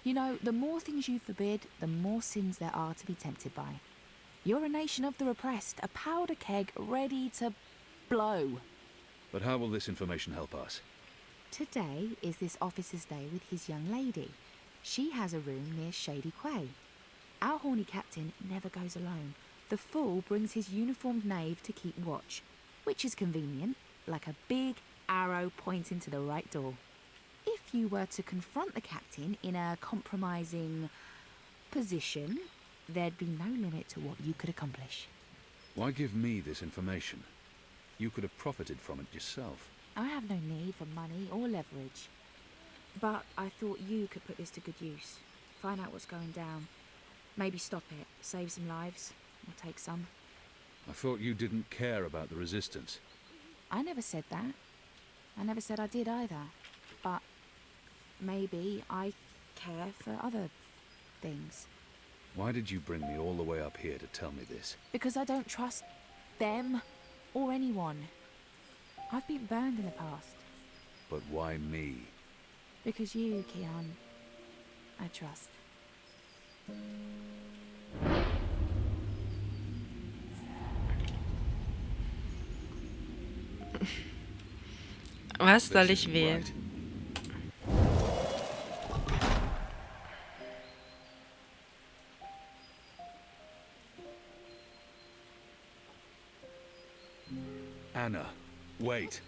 You know, the more things you forbid, the more sins there are to be tempted by. You're a nation of the repressed, a powder keg ready to blow. But how will this information help us? Today is this officer's day with his young lady. She has a room near Shady Quay. Our horny captain never goes alone. The fool brings his uniformed knave to keep watch, which is convenient, like a big arrow pointing to the right door. If you were to confront the captain in a compromising position, there'd be no limit to what you could accomplish. Why give me this information? You could have profited from it yourself. I have no need for money or leverage. But I thought you could put this to good use. Find out what's going down. Maybe stop it, save some lives, or take some. I thought you didn't care about the resistance. I never said that. I never said I did either. But maybe I care for other things. Why did you bring me all the way up here to tell me this? Because I don't trust them or anyone. I've been burned in the past. But why me? Because you, Kian, I trust. Was soll ich wählen? Anna, wait.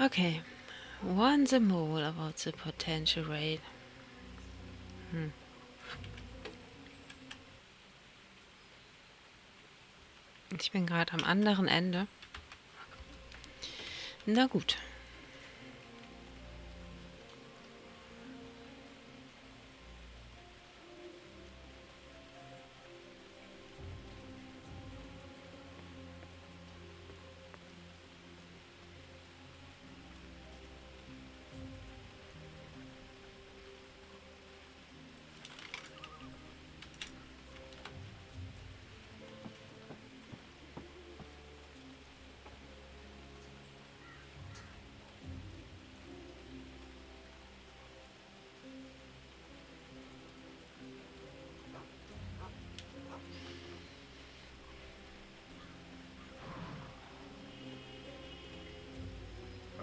Okay. Warn the mole about the potential raid. Ich bin gerade am anderen Ende. Na gut.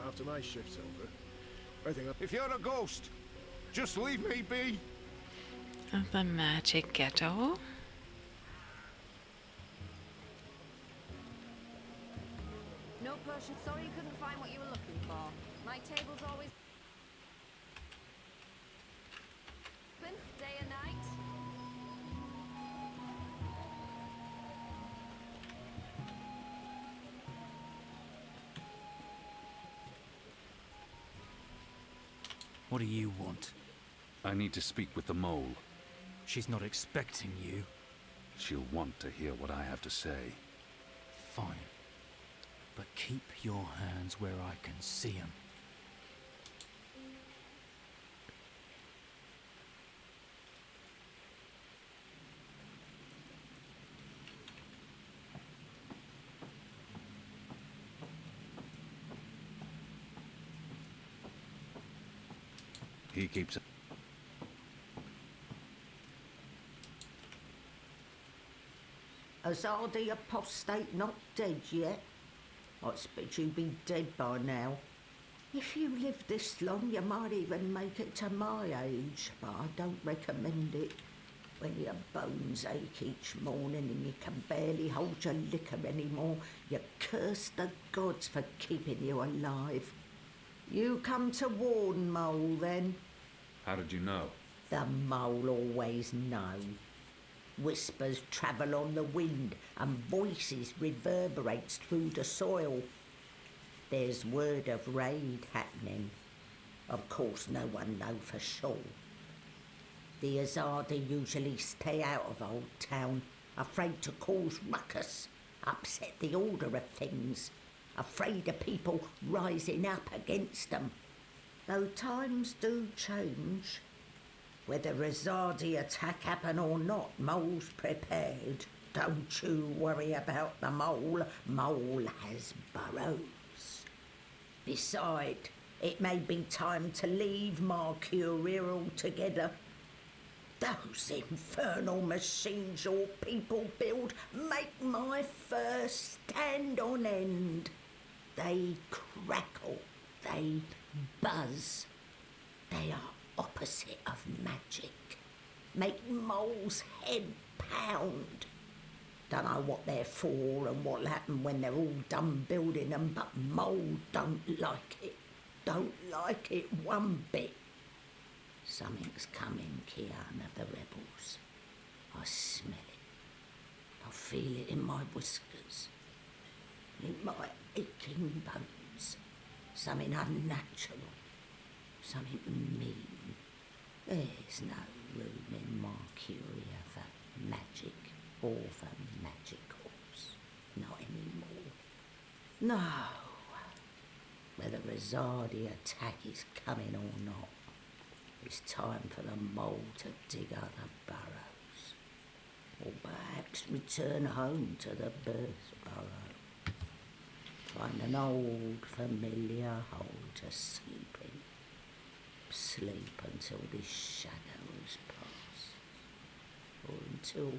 After my shift's over, I think If you're a ghost, just leave me be. The magic ghetto. No potion. Sorry you couldn't find what you were looking for. My table's always open, day and night. What do you want? I need to speak with the mole. She's not expecting you. She'll want to hear what I have to say. Fine. But keep your hands where I can see 'em. He keeps... Azadi apostate not dead yet? I expect you'd be dead by now. If you live this long, you might even make it to my age, but I don't recommend it. When your bones ache each morning and you can barely hold your liquor anymore, you curse the gods for keeping you alive. You come to warn Mole, then? How did you know? The Mole always know. Whispers travel on the wind and voices reverberates through the soil. There's word of raid happening. Of course, no one know for sure. The Azadi usually stay out of Old Town, afraid to cause ruckus, upset the order of things, afraid of people rising up against them. Though times do change. Whether Azadi attack happen or not, Mole's prepared. Don't you worry about the Mole. Mole has burrows. Besides, it may be time to leave Mercuria altogether. Those infernal machines your people build make my fur stand on end. They crackle, they buzz. They are opposite of magic. Make Mole's head pound. Don't know what they're for and what'll happen when they're all done building them, but Mole don't like it. Don't like it one bit. Something's coming, Kian of the rebels. I smell it. I feel it in my whiskers. In my aching bones. Something unnatural. Something mean. There's no room in Mercuria for magic or for magicals. Not anymore. No. Whether Azadi attack is coming or not, it's time for the Mole to dig out the burrows. Or perhaps return home to the birth burrow. Find an old familiar hole to sleep in. Sleep until this shadow has passed. Or until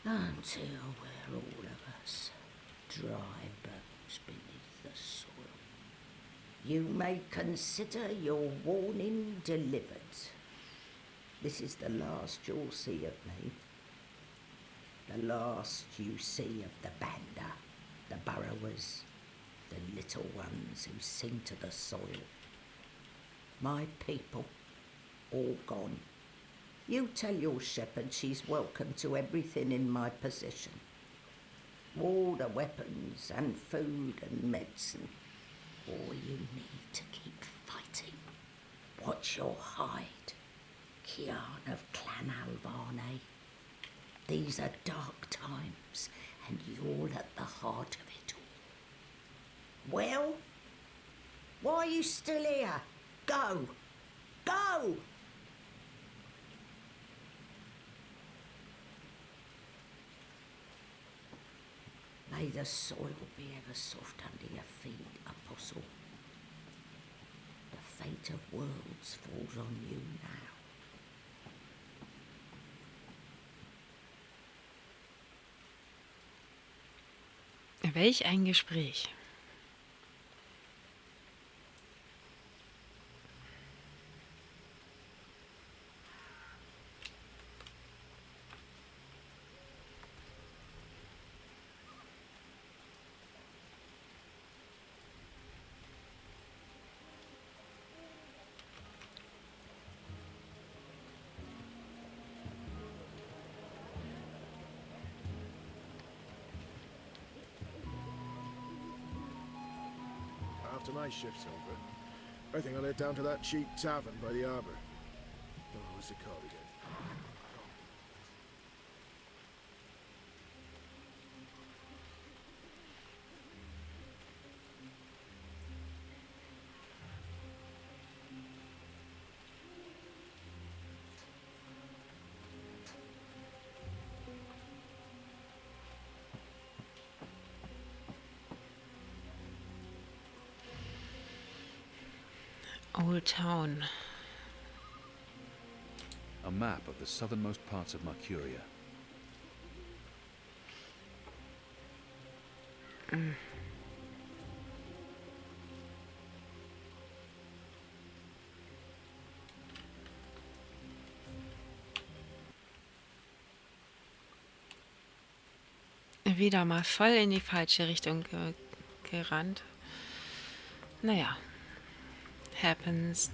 we're all of us dry bones beneath the soil. You may consider your warning delivered. This is the last you'll see of me. The last you see of the Banda, the burrowers, the little ones who sing to the soil. My people, all gone. You tell your shepherd she's welcome to everything in my possession. All the weapons and food and medicine. All you need to keep fighting. Watch your hide, Kian of Clan Alvarne. These are dark times, and you're at the heart of it all. Well, why are you still here? Go! Go! May the soil be ever soft under your feet, Apostle. The fate of worlds falls on you now. Welch ein Gespräch. After my shift's over, I think I'll head down to that cheap tavern by the harbour. Oh, what's it called again? Old Town. A map of the southernmost parts of Mercuria. Wieder mal voll in die falsche Richtung gerannt. Naja, happens.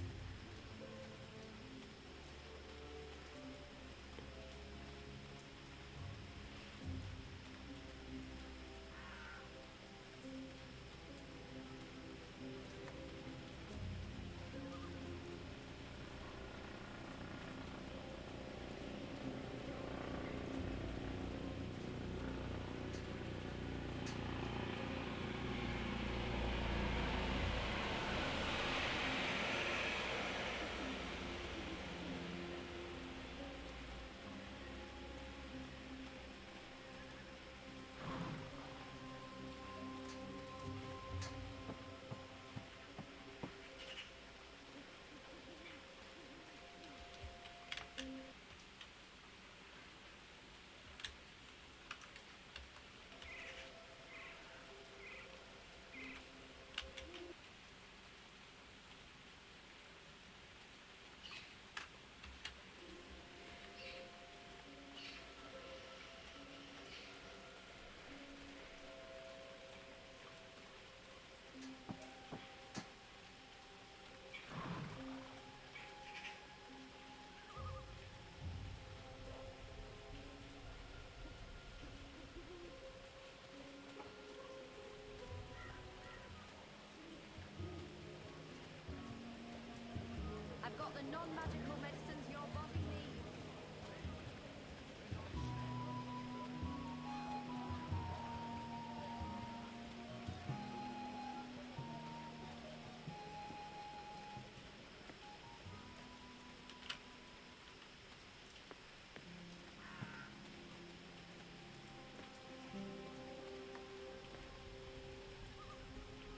I've got the non-magical medicines your body needs.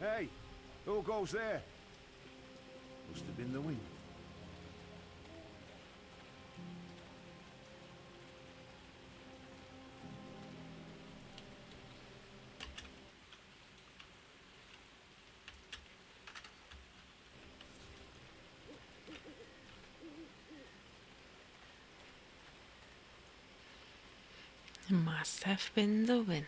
Hey, who goes there? Must have been the wind. Must have been the wind.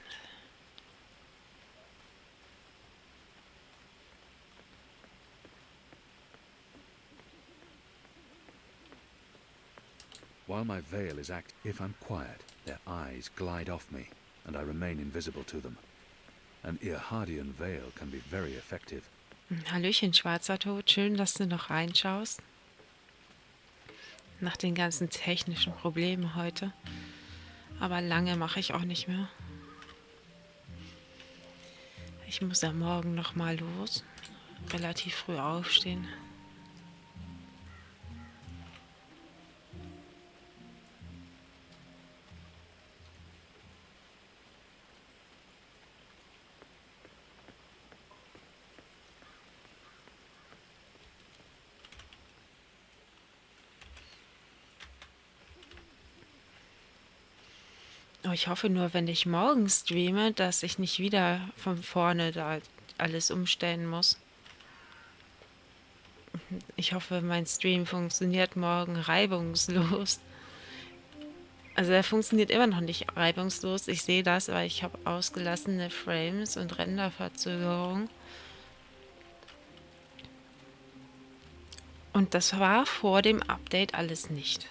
While my veil is active, if I'm quiet, their eyes glide off me, and I remain invisible to them. An Irhadian veil can be very effective. Hallöchen, schwarzer Tod. Schön, dass du noch reinschaust. Nach den ganzen technischen Problemen heute. Aber lange mache ich auch nicht mehr. Ich muss ja morgen noch mal los. Relativ früh aufstehen. Oh, ich hoffe nur, wenn ich morgen streame, dass ich nicht wieder von vorne da alles umstellen muss. Ich hoffe, mein Stream funktioniert morgen reibungslos. Also er funktioniert immer noch nicht reibungslos. Ich sehe das, weil ich habe ausgelassene Frames und Renderverzögerung. Und das war vor dem Update alles nicht.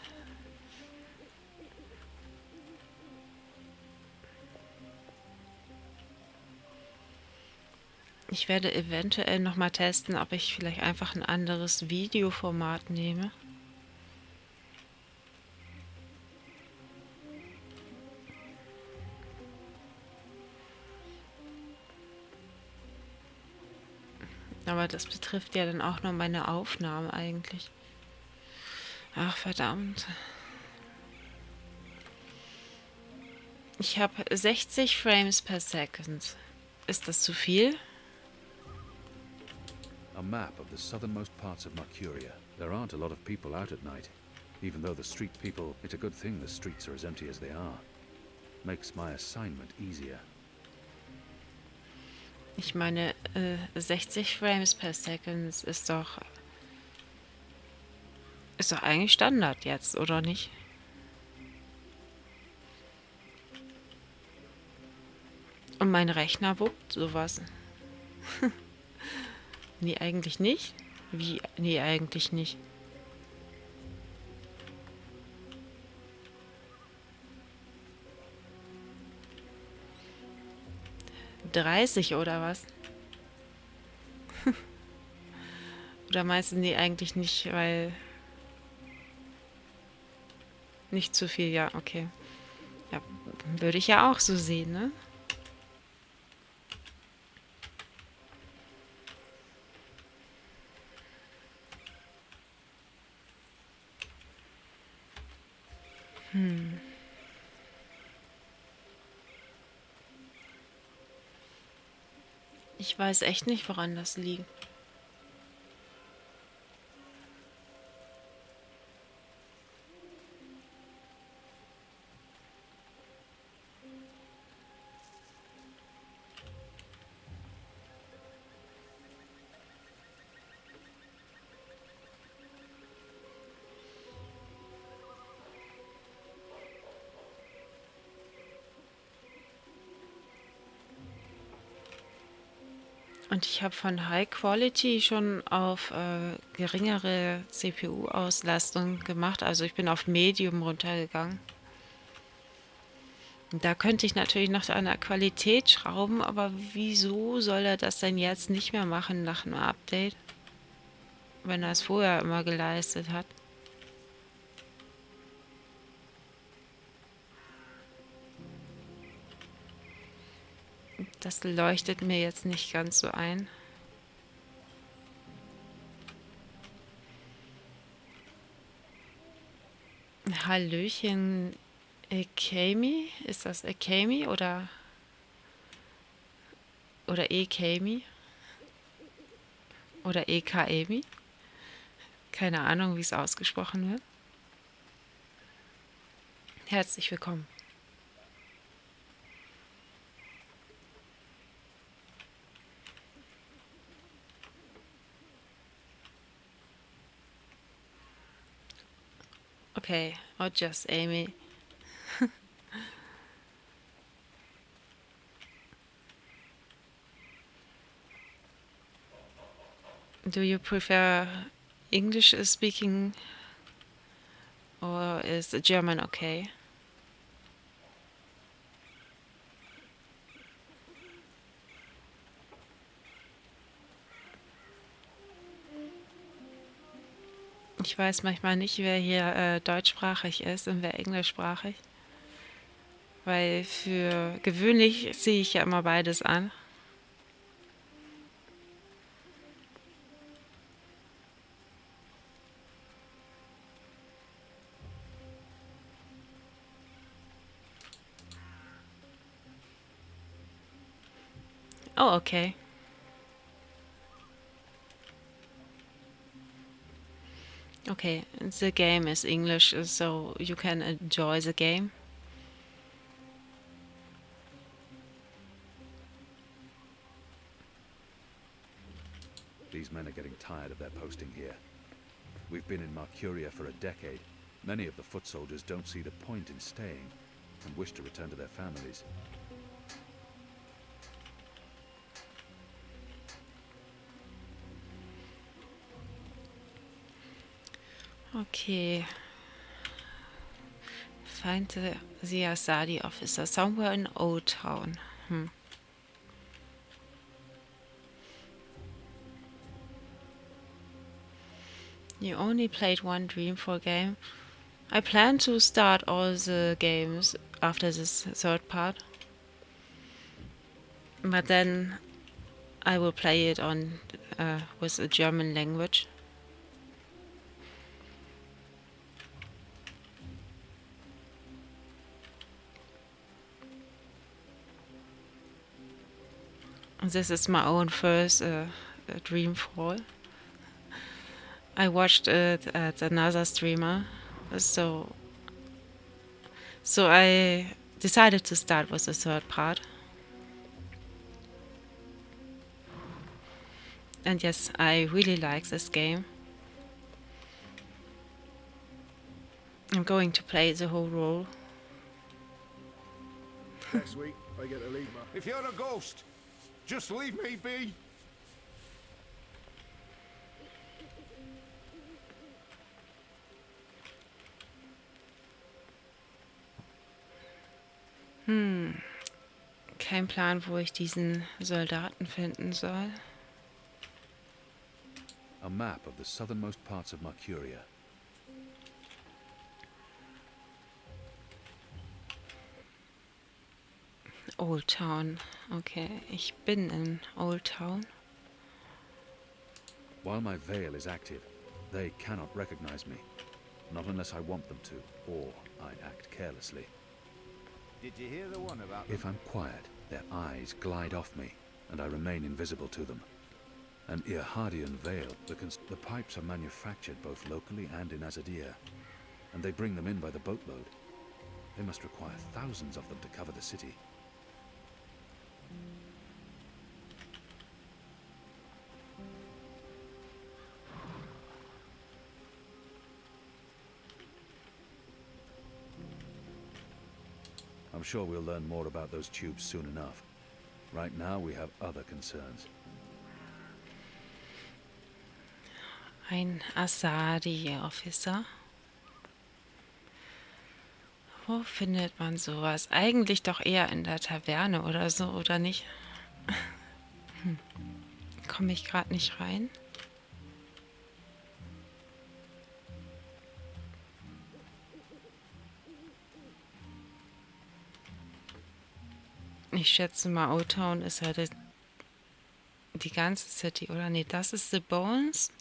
Ich werde eventuell noch mal testen, ob ich vielleicht einfach ein anderes Videoformat nehme. Aber das betrifft ja dann auch nur meine Aufnahmen eigentlich. Ach, verdammt. Ich habe 60 Frames per Second. Ist das zu viel? A map of the southernmost parts of Mercuria. There aren't a lot of people out at night. Even though the street people, it's a good thing the streets are as empty as they are. Makes my assignment easier. Ich meine, 60 Frames per Second ist doch eigentlich Standard jetzt, oder nicht? Und mein Rechner wuppt sowas. Nee, eigentlich nicht. Wie? Nee, eigentlich nicht. $30 oder was? Oder meinst du, nee, eigentlich nicht, weil... Nicht zu viel, ja, okay. Ja, würde ich ja auch so sehen, ne? Ich weiß echt nicht, woran das liegt. Und ich habe von High Quality schon auf geringere CPU-Auslastung gemacht. Also ich bin auf Medium runtergegangen. Und da könnte ich natürlich noch an der Qualität schrauben, aber wieso soll er das denn jetzt nicht mehr machen nach einem Update? Wenn er es vorher immer geleistet hat. Das leuchtet mir jetzt nicht ganz so ein. Hallöchen, Ekami? Ist das Ekami oder Ekami? Oder Ekami? Keine Ahnung, wie es ausgesprochen wird. Herzlich willkommen. Okay, or just Amy. Do you prefer English speaking or is German okay? Ich weiß manchmal nicht, wer hier deutschsprachig ist und wer englischsprachig. Weil für gewöhnlich ziehe ich ja immer beides an. Oh, okay. Okay, the game is English, so you can enjoy the game. These men are getting tired of their posting here. We've been in Mercuria for a decade. Many of the foot soldiers don't see the point in staying and wish to return to their families. Okay. Find the Asadi officer somewhere in Old Town. You only played one Dreamfall game. I plan to start all the games after this third part. But then I will play it on with a German language. This is my own first Dreamfall. I watched it at another streamer, so I decided to start with the third part. And yes, I really like this game. I'm going to play the whole role. Next week, I get to lead my... If you're a ghost, just leave me be. Kein Plan, wo ich diesen Soldaten finden soll. A map of the southernmost parts of Mercuria. Old Town. Okay, ich bin in Old Town. While my veil is active, they cannot recognize me. Not unless I want them to, or I act carelessly. Did you hear the one about... If I'm quiet, their eyes glide off me, and I remain invisible to them. An Irhadian veil, the pipes are manufactured both locally and in Azadir, and they bring them in by the boatload. They must require thousands of them to cover the city. I'm sure we'll learn more about those tubes soon enough. Right now, we have other concerns. Ein Asadi-Officer. Wo findet man sowas? Eigentlich doch eher in der Taverne oder so, oder nicht? Komme ich gerade nicht rein? Ich schätze mal, Old Town ist halt die ganze City, oder? Nee, das ist The Bones.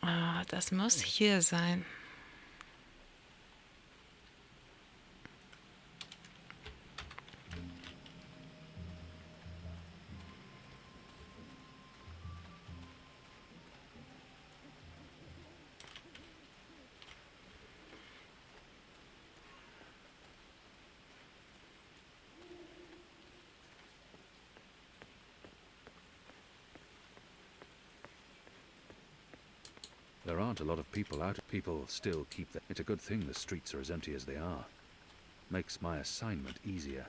Ah, das muss hier sein. There aren't a lot of people out. People still keep that. It's a good thing the streets are as empty as they are. Makes my assignment easier.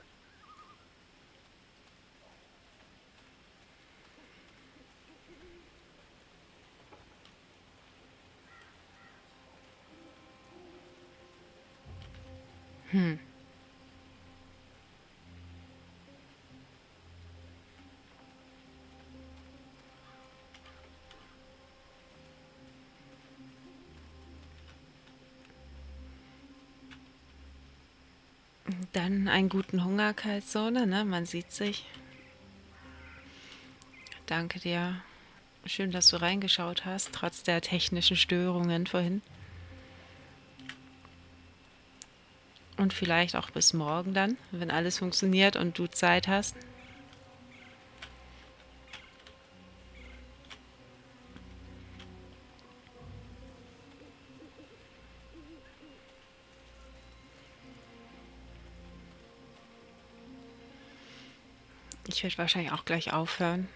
Dann einen guten Hunger, Kaltzone, ne? Man sieht sich. Danke dir. Schön, dass du reingeschaut hast, trotz der technischen Störungen vorhin. Und vielleicht auch bis morgen dann, wenn alles funktioniert und du Zeit hast. Ich werde wahrscheinlich auch gleich aufhören.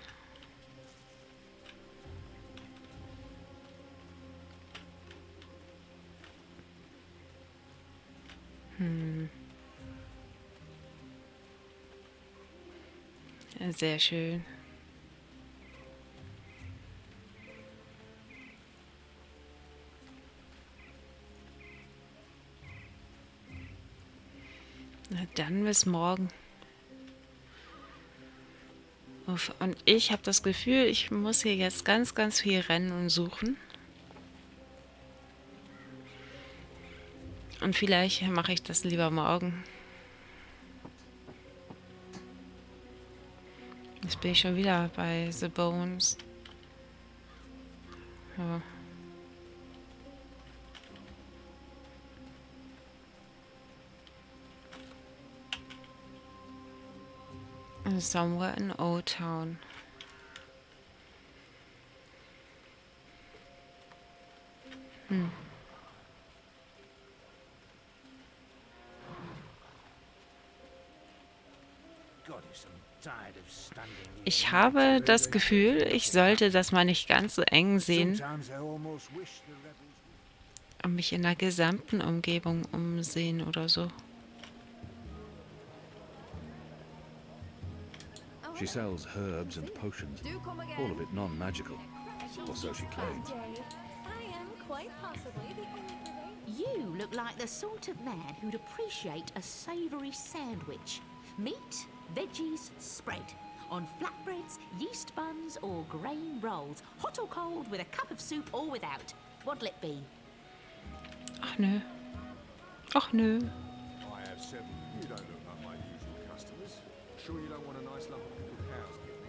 Sehr schön. Na dann bis morgen. Uff, und ich habe das Gefühl, ich muss hier jetzt ganz, ganz viel rennen und suchen. Und vielleicht mache ich das lieber morgen. Jetzt bin ich schon wieder bei The Bones. Ja. Somewhere in Old Town. Goddess, I'm tired of standing here Ich listening habe to das her Gefühl, lectures ich about sollte das mal nicht ganz so eng sehen Sometimes I almost wish the rebels und mich in der gesamten Umgebung umsehen oder so. She sells herbs and potions, all of it non-magical, or so she claims. I am quite possibly the only prevailing. You look like the sort of man who'd appreciate a savoury sandwich. Meat, veggies, spread. On flatbreads, yeast buns, or grain rolls. Hot or cold, with a cup of soup or without. What'll it be? Ach nö. Ach nö. I have several. You don't look like my usual customers. Sure you don't want a nice lump of pickled cows, give me?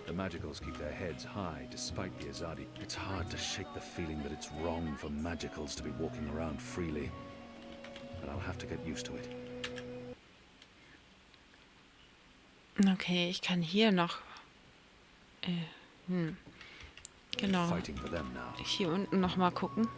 The magicals keep their heads high despite the Azadi. It's hard to shake the feeling that it's wrong for magicals to be walking around freely. But I'll have to get used to it. Okay, ich kann hier noch... Genau. Fighting for them now. Hier unten noch mal gucken.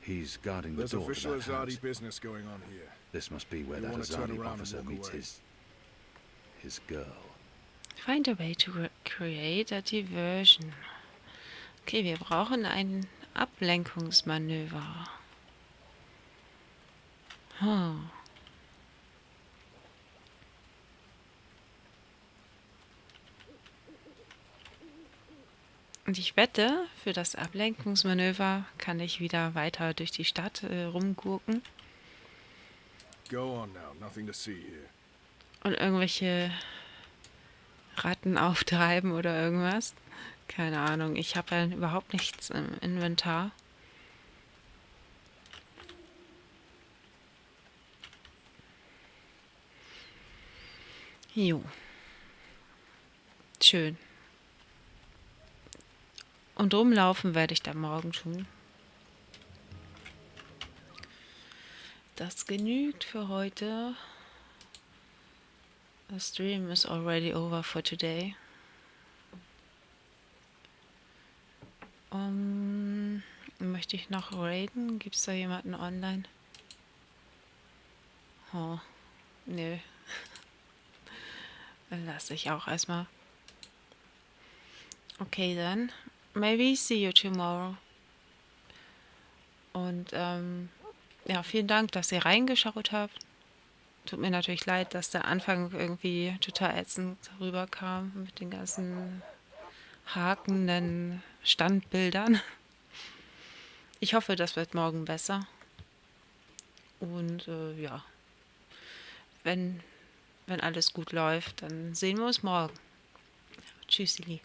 He's guarding the There's door to official that house. Azadi business going on here. This must be where You that wanna turn Azadi around and officer walk meets away. his girl. Find a way to create a diversion. Okay, wir brauchen ein Ablenkungsmanöver. Hm. Und ich wette, für das Ablenkungsmanöver kann ich wieder weiter durch die Stadt rumgurken Go on now, nothing to see here. und irgendwelche Ratten auftreiben oder irgendwas. Keine Ahnung, ich habe ja überhaupt nichts im Inventar. Jo. Schön. Und rumlaufen werde ich dann morgen tun. Das genügt für heute. The stream is already over for today. Möchte ich noch raiden? Gibt es da jemanden online? Oh, nö. Dann lasse ich auch erstmal. Okay, dann. Maybe see you tomorrow. Und ja, vielen Dank, dass ihr reingeschaut habt. Tut mir natürlich leid, dass der Anfang irgendwie total ätzend rüberkam mit den ganzen hakenden Standbildern. Ich hoffe, das wird morgen besser. Und ja, wenn alles gut läuft, dann sehen wir uns morgen. Tschüssili.